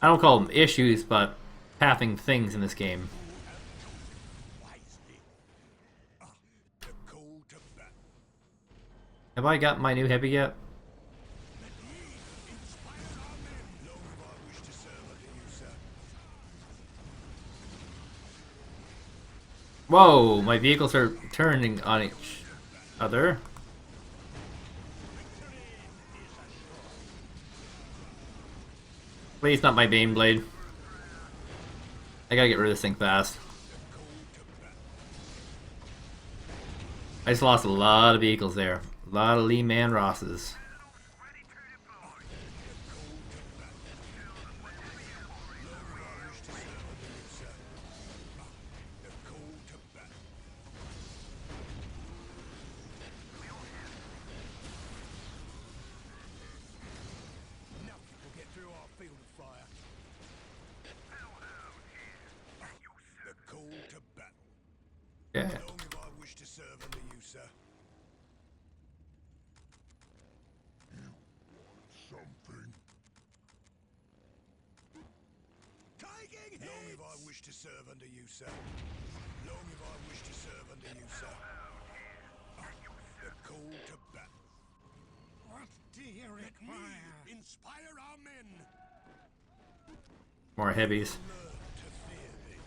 I don't call them issues, but pathing things in this game. Wisely. The call to battle. Have I got my new heavy yet? Long have I wished to serve under you, sir. Whoa, my vehicles are turning on each other. Please, not my Bane Blade. I gotta get rid of this thing fast. I just lost a lot of vehicles there. A lot of Lee Man Rosses. The call to battle. Nothing will get through our field of fire. The call to battle. Yeah. Long have I wished to serve under you, sir. Something. Taking hits. Long have I wished to serve under you, sir. Long have I wished to serve under you, sir. The call to battle. What do you require? Inspire our men. More heavies. Learn to fear thee.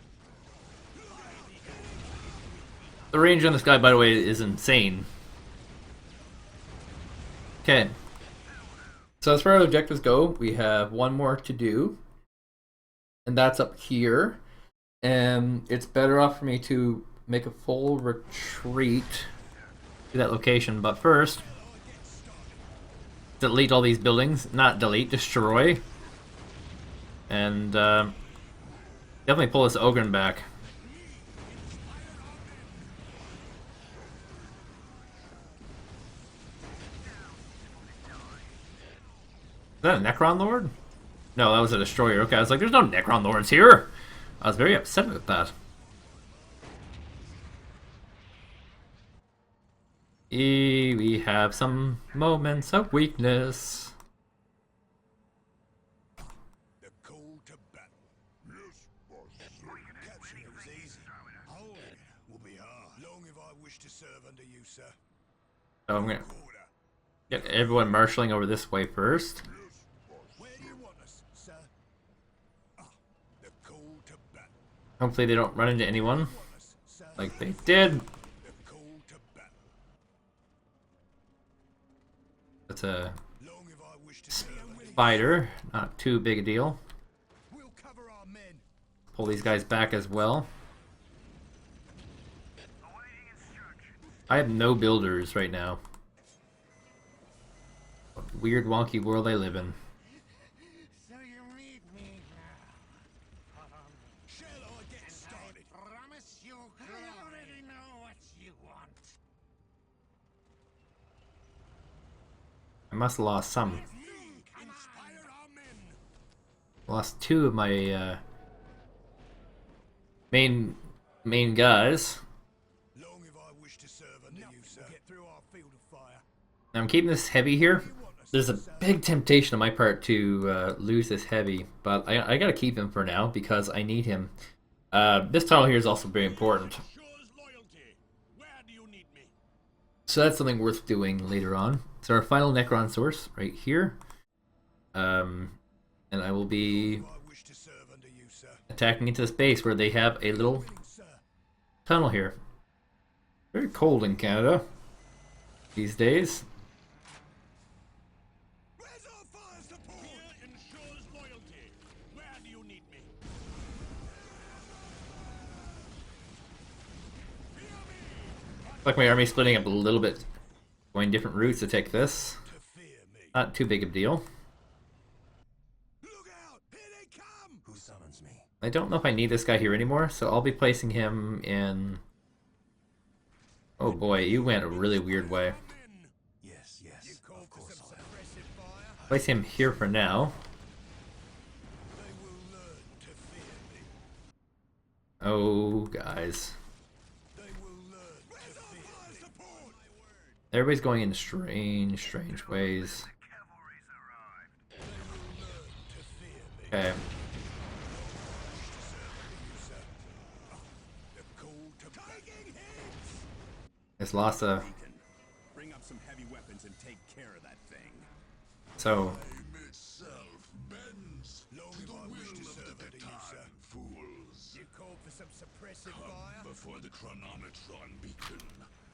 The range on this guy, by the way, is insane. Okay. So as far as objectives go, we have one more to do. And that's up here. And it's better off for me to make a full retreat to that location. But first, delete all these buildings. Not delete, destroy. And definitely pull this Ogren back. Is that a Necron Lord? No, that was a Destroyer. Okay, I was like, there's no Necron Lords here! I was very upset about that. We have some moments of weakness. The call to battle. Yes, boss. Capturing it was easy. Holding it will be hard. Long have I wished to serve under you, sir. So I'm gonna Order. get everyone marshalling over this way first. Where do you want us, sir? The call to battle. Hopefully they don't run into anyone Want us, sir? like they did. The call to battle. That's a Long have I wished to serve under you. spider, not too big a deal. We'll cover our men. Pull these guys back as well. I have no builders right now. Weird wonky world I live in. So you need me now. Shall I get started? Promise you, I already know what you want. I must have lost some. Inspire our men. Lost two of my main guys. Long have I wished to serve under you, sir. Get through our field of fire. Now I'm keeping this heavy here. There's a big temptation on my part to lose this heavy, but I gotta keep him for now because I need him. This tunnel here is also very important. Shore's loyalty. Where do you need me? So that's something worth doing later on. So our final Necron source right here. And I will be I wish to serve under you, sir. attacking into this base where they have a little Sir. tunnel here. Very cold in Canada these days. Where's our fire support? Here ensures loyalty. Where do you need me? Like my army splitting up a little bit, going different routes to take this. Not too big of a deal. Look out! Here they come! Who summons me? I don't know if I need this guy here anymore, so I'll be placing him in... Oh boy, you went a really weird way. Yes, yes. Of course I'll have. Place him here for now. They will learn to fear me. Oh, guys. They will learn to fear me. Everybody's going in strange ways. They will learn to fear me. Okay. The call to taking hits. It's lost a... Beacon, bring up some heavy weapons and take care of that thing. So, Time itself bends to the will of the time, fools. You called for some suppressive fire? Before the chronometron beacon,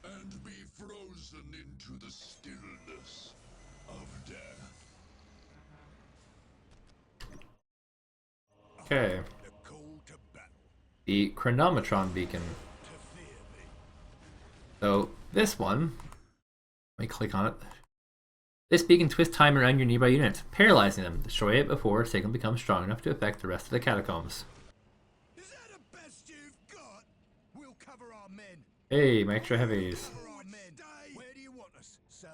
and be frozen into the stillness of death. okay. The call to battle, The chronometron beacon. to fear me. So, this one... Let me click on it. This beacon twists time around your nearby units, paralyzing them. Destroy it before its signal becomes strong enough to affect the rest of the catacombs. Is that the best you've got? We'll cover our men. Hey, my extra heavies. Cover our men. Where do you want us, sir?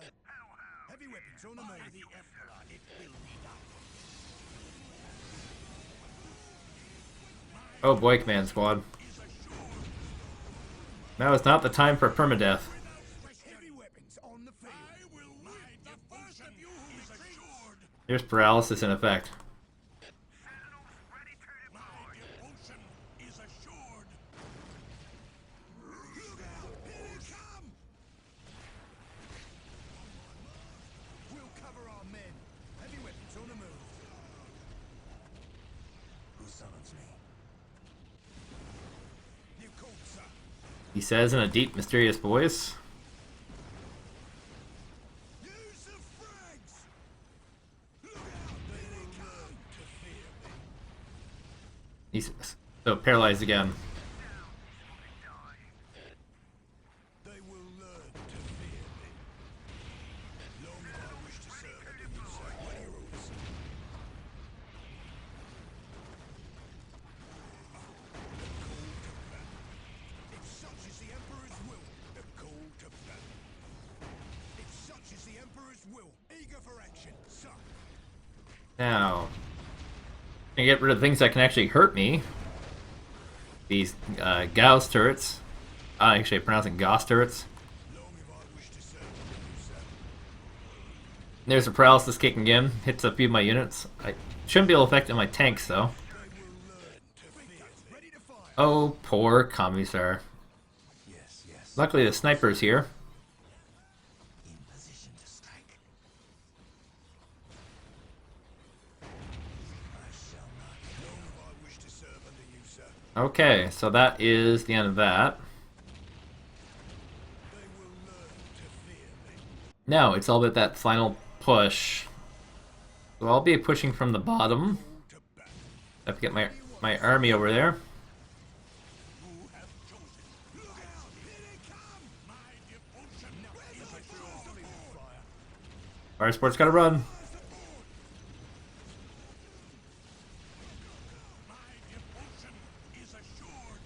Heavy weapons on the move. The Emperor, it will be done. Oh boy, command squad. Now is not the time for permadeath. Heavy weapons on the field. I will lead the first of you who is assured. Here's paralysis in effect. My devotion is assured. Look out! Here they come! We'll cover our men. Heavy weapons on the move. Who summons me? You called, sir. He says in a deep, mysterious voice. Use the frags! Look out! They will learn to fear me. He's so paralyzed again. They will learn to fear me. Long as I wish to serve under you, sir. My heroes. If such is the Emperor's will, the call to battle. If such is the Emperor's will, eager for action, sir. Now, I get rid of things that can actually hurt me. These Gauss turrets. Actually, I pronounce it Gauss turrets. Long as I wish to serve under you, sir. There's a paralysis kicking in. Hits a few of my units. I shouldn't be able to affect my tanks though. They will learn to fear me. Ready to fire. Oh, poor Commissar. Yes, yes. Luckily, the sniper's here. In position to strike. I shall not. Long as I wish to serve under you, sir. Okay, so that is the end of that. They will learn to fear me. Now, it's all about that final push. So I'll be pushing from the bottom. To battle. I have to get my army over there. Who have chosen? Look out! Here they come! My devotion is assured. Fire sport's gotta run. My devotion is assured.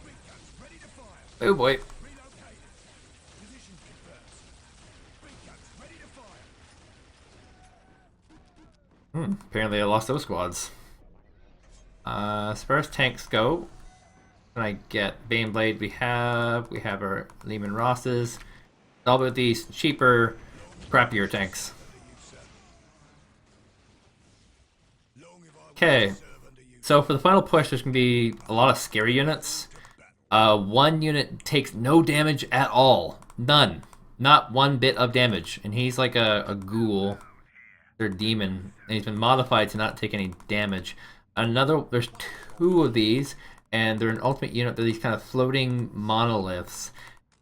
Big guns ready to fire. Oh boy. Relocated. Position confirmed. Big guns ready to fire. Apparently I lost those squads. As far as tanks go, can I get Baneblade? We have our Lehman Rosses. All about these cheaper, crappier tanks. Okay, so for the final push, there's gonna be a lot of scary units. One unit takes no damage at all, none, not one bit of damage, and he's like a ghoul. They're demon, and he's been modified to not take any damage. There's two of these, and they're an ultimate unit. They're these kind of floating monoliths,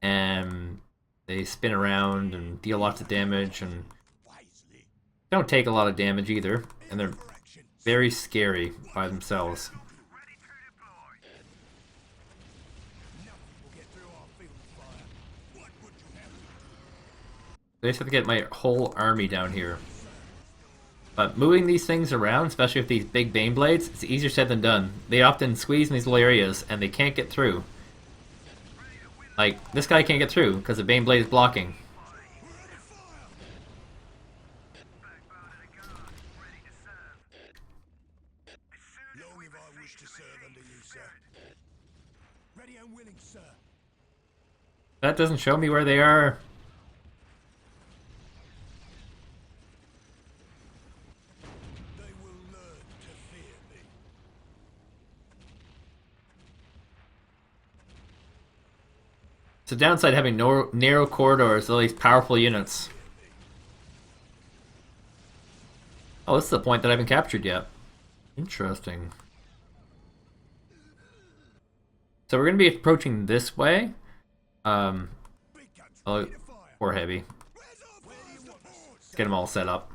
and they spin around and deal lots of damage, and Wisely. don't take a lot of damage either, and they're For action. very scary by themselves. I just have to get my whole army down here. But moving these things around, especially with these big Bane Blades, it's easier said than done. They often squeeze in these little areas, and they can't get through. Like, this guy can't get through, because the Bane Blade is blocking. Long have I wished to serve under you, sir. Ready and willing, sir. That doesn't show me where they are. They will learn to fear me. It's a downside having narrow corridors, all these powerful units. Oh, this is the point that I haven't captured yet. Interesting. So we're going to be approaching this way. Oh, poor Heavy. Let's get them all set up.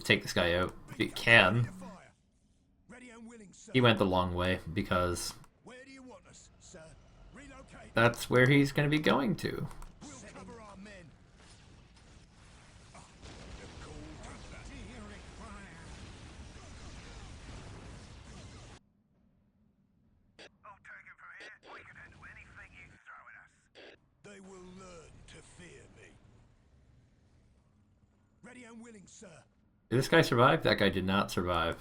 Take this guy out. If you can. Ready and willing, sir. He went the long way because Where do you want us, sir? Relocate. that's where he's going to be going to. We'll cover our men. They will learn to fear me. Ready and willing, sir. Did this guy survive? That guy did not survive.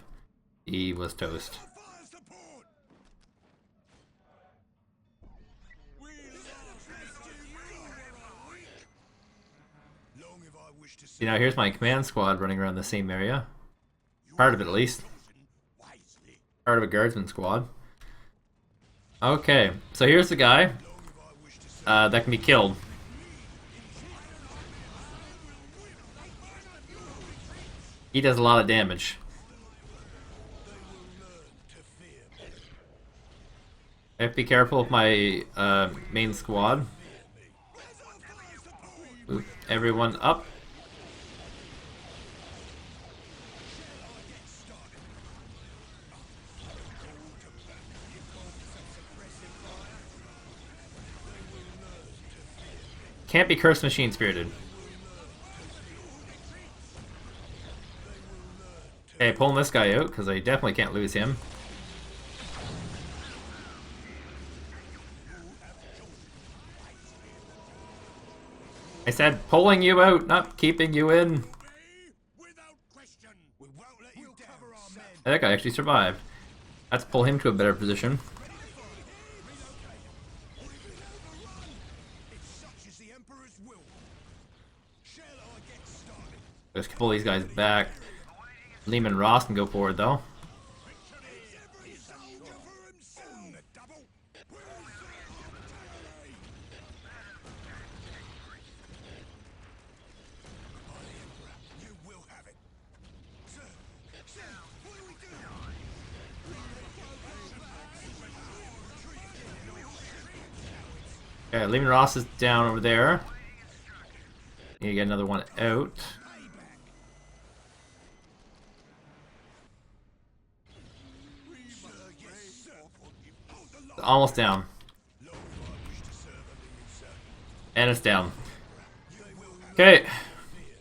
He was toast. Fire support! Long have I wished to see You know, here's my command squad running around the same area. Part of it, at least. wisely. Part of a guardsman squad. Okay, so here's the guy that can be killed. He does a lot of damage. I have to be careful of my main squad. Move everyone up. Can't be cursed machine spirited. Okay, pulling this guy out because I definitely can't lose him. I said pulling you out, not keeping you in. Without question, we won't let you cover our men. That guy actually survived. Let's pull him to a better position. If such is the Emperor's will, shall I get started? Let's pull these guys back. Lehman Ross can go forward though. Every soldier for himself. On the double. We'll serve artillery. You will have it. Sir, sir, what do we do? Okay, Lehman Ross is down over there. Need to get another one out. Almost down. And it's down. Okay.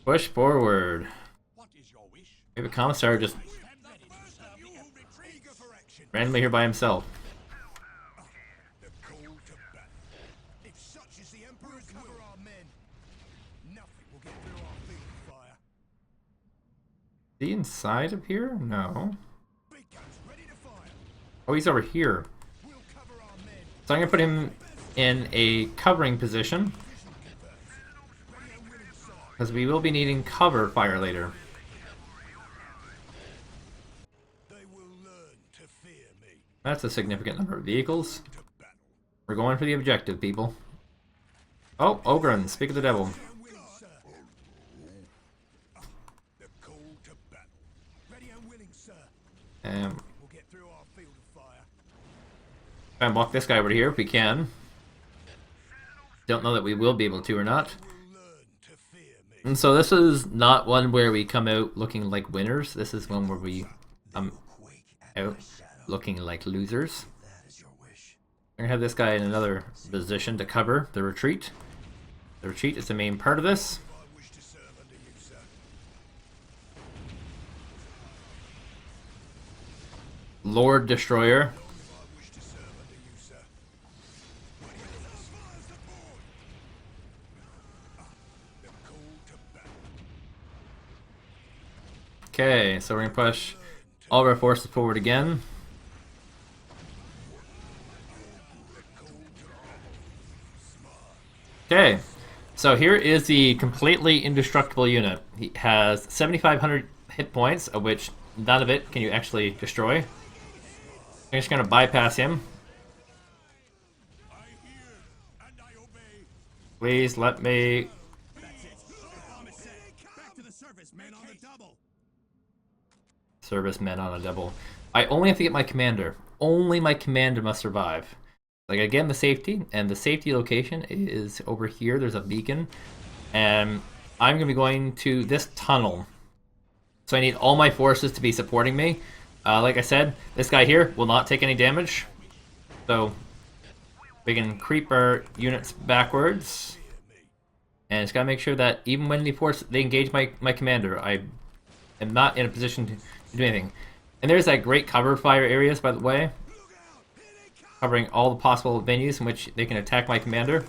Push forward. What is your wish? Maybe the commissar just Eager for action. randomly here by himself. The call to battle. If such is the Emperor's will, cover our men. Nothing will get through our field of fire. Is he inside of here? No. Big guns ready to fire. Oh, he's over here. We'll cover our men. So I'm gonna put him in a covering position Ready and willing, sir. because we will be needing cover fire later. They will learn to fear me. That's a significant number of vehicles. To battle. We're going for the objective, people. Oh, Ogren, speak of the devil. Ready and willing, sir. The call to battle. Ready and willing, sir. We'll get through our field of fire. Try and block this guy over here if we can. Don't know that we will be able to or not. Will learn to fear me. And so this is not one where we come out looking like winners. This is one where we come out looking like losers. That is your wish. We're gonna have this guy in another position to cover the retreat. The retreat is the main part of this. I wish to Lord Destroyer. Okay, so we're gonna push all of our forces forward again. Okay, so here is the completely indestructible unit. He has 7,500 hit points, of which none of it can you actually destroy. I'm just gonna bypass him. Please let me. That's it. Bomb is set. Back to the surface, man on the double. Servicemen on a double. I only have to get my commander. Only my commander must survive. Like again, the safety, and the safety location is over here. There's a beacon, and I'm gonna be going to this tunnel. So I need all my forces to be supporting me. Like I said, this guy here will not take any damage, so we can creep our units backwards. And it's gotta make sure that even when they engage my commander, I am not in a position to do anything. And there's that great cover fire areas, by the way, covering all the possible venues in which they can attack my commander.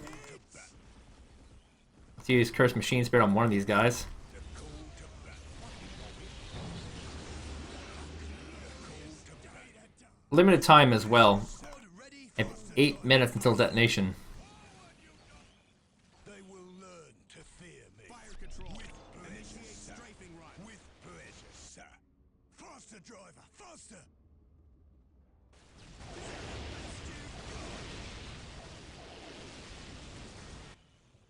Let's use Cursed Machine Spirit on one of these guys. Limited time as well. I have 8 minutes until detonation. They will learn to fear me. Fire control. Initiate strafing run. With pleasure, sir. Faster, driver, faster!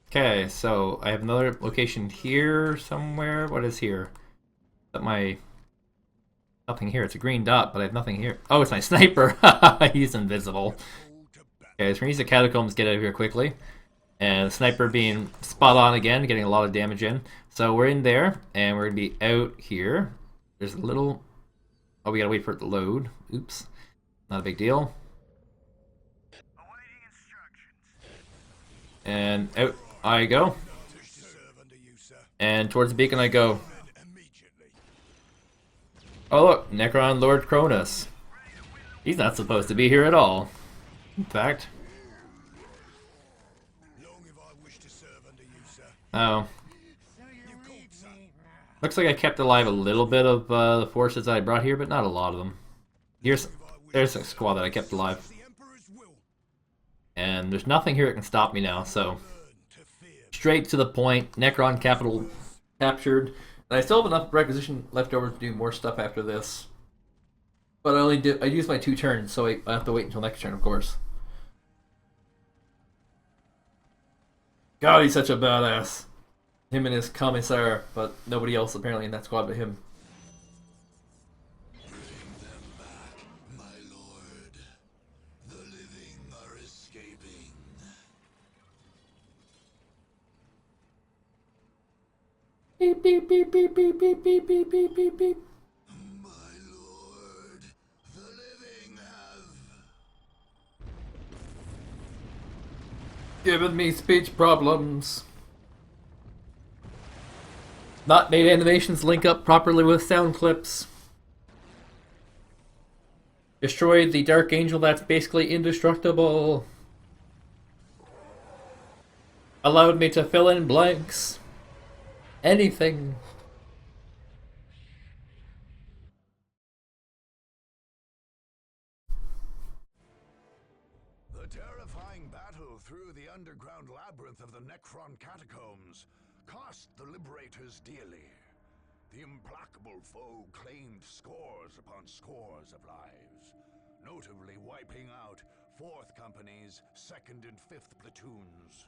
Okay, so I have another location here somewhere. What is here? Is that my... Nothing here. It's a green dot, but I have nothing here. Oh, it's my sniper! He's invisible. Okay, so we're gonna use the Catacombs to get out of here quickly. And the sniper being spot on again, getting a lot of damage in. So we're in there, and we're gonna be out here. There's a little... Oh, we gotta wait for it to load. Oops. Not a big deal. And out I go. And towards the beacon I go. Oh look, Necron Lord Cronus. He's not supposed to be here at all. In fact. Oh. Looks like I kept alive a little bit of the forces I brought here, but not a lot of them. There's a squad that I kept alive. And there's nothing here that can stop me now, so... Straight to the point, Necron capital captured. And I still have enough requisition left over to do more stuff after this. But I used my 2 turns, so I have to wait until next turn, of course. God, he's such a badass. Him and his commissar, but nobody else apparently in that squad but him. Bring them back, my lord. The living are escaping. Beep beep beep beep beep beep beep beep beep beep beep. My lord, the living have... Giving me speech problems. Not made animations link up properly with sound clips. Destroyed the Dark Angel that's basically indestructible. Allowed me to fill in blanks. Anything. The terrifying battle through the underground labyrinth of the Necron Catacombs cost the Liberators dearly. The implacable foe claimed scores upon scores of lives, notably wiping out 4th Company's 2nd and 5th platoons.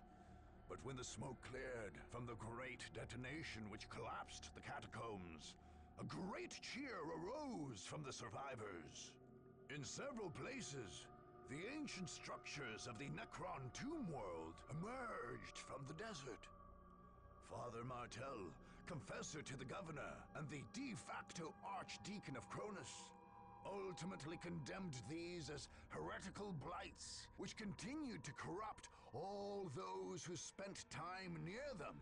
But when the smoke cleared from the great detonation which collapsed the catacombs, a great cheer arose from the survivors. In several places, the ancient structures of the Necron tomb world emerged from the desert. Father Martel, confessor to the governor and the de facto archdeacon of Cronus, ultimately condemned these as heretical blights, which continued to corrupt all those who spent time near them.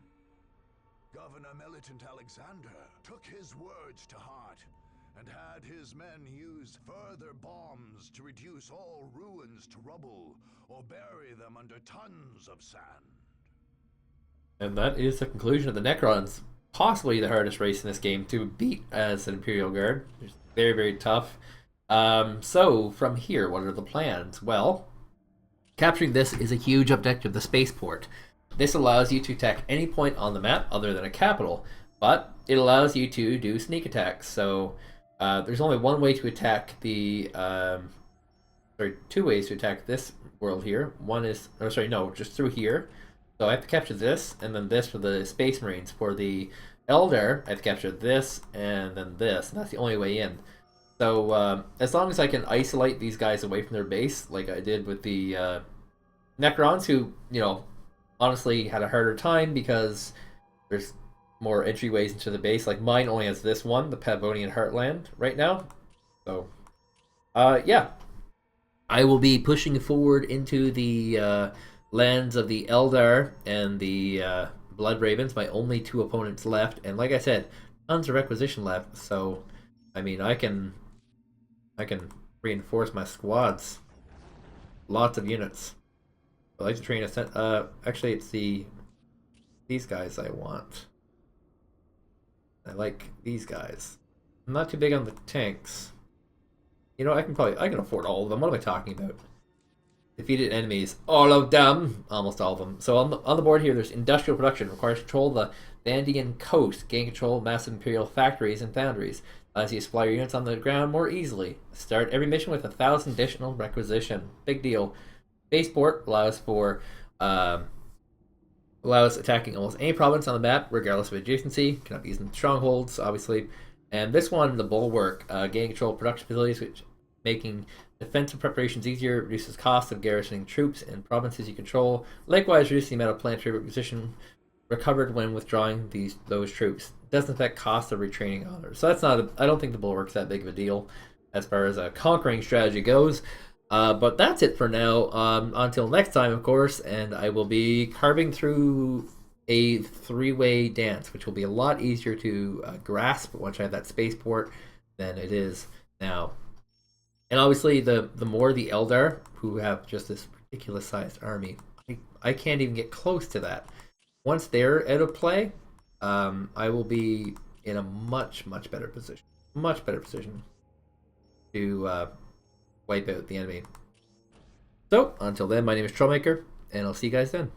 Governor Militant Alexander took his words to heart and had his men use further bombs to reduce all ruins to rubble or bury them under tons of sand. And that is the conclusion of the Necrons. Possibly the hardest race in this game to beat as an Imperial Guard. It's very, very tough. So, from here, what are the plans? Well, capturing this is a huge objective, the spaceport. This allows you to attack any point on the map other than a capital, but it allows you to do sneak attacks. So, there's only one way to attack the... sorry, two ways to attack this world here. One is... Oh, sorry, no, just through here. So I have to capture this, and then this for the Space Marines. For the Eldar, I have to capture this, and then this. And that's the only way in. So as long as I can isolate these guys away from their base, like I did with the Necrons, who, you know, honestly had a harder time because there's more entryways into the base. Like mine only has this one, the Pavonian Heartland, right now. So, yeah. I will be pushing forward into the... lands of the Eldar and the Blood Ravens, my only two opponents left, and like I said, tons of requisition left. So, I mean, I can reinforce my squads. Lots of units. I like to train a actually, it's these guys I want. I like these guys. I'm not too big on the tanks. You know, I can afford all of them. What am I talking about? Defeated enemies, all of them, almost all of them. So on the board here, there's industrial production. Requires control of the Vandian coast. Gain control of massive Imperial factories and foundries. Allows you to supply your units on the ground more easily. Start every mission with 1,000 additional requisition. Big deal. Spaceport allows attacking almost any province on the map, regardless of adjacency. Cannot be used in strongholds, obviously. And this one, the Bulwark, gain control of production facilities, which making defensive preparations easier, reduces cost of garrisoning troops in provinces you control. Likewise, reducing the amount of planetary requisition recovered when withdrawing those troops. Doesn't affect cost of retraining others. So that's not. I don't think the Bulwark's that big of a deal as far as a conquering strategy goes. But that's it for now. Until next time, of course, and I will be carving through a three-way dance, which will be a lot easier to grasp once I have that spaceport than it is now. And obviously, the more the Eldar, who have just this ridiculous sized army, I can't even get close to that. Once they're out of play, I will be in a much, much better position. Much better position to wipe out the enemy. So, until then, my name is Trollmaker, and I'll see you guys then.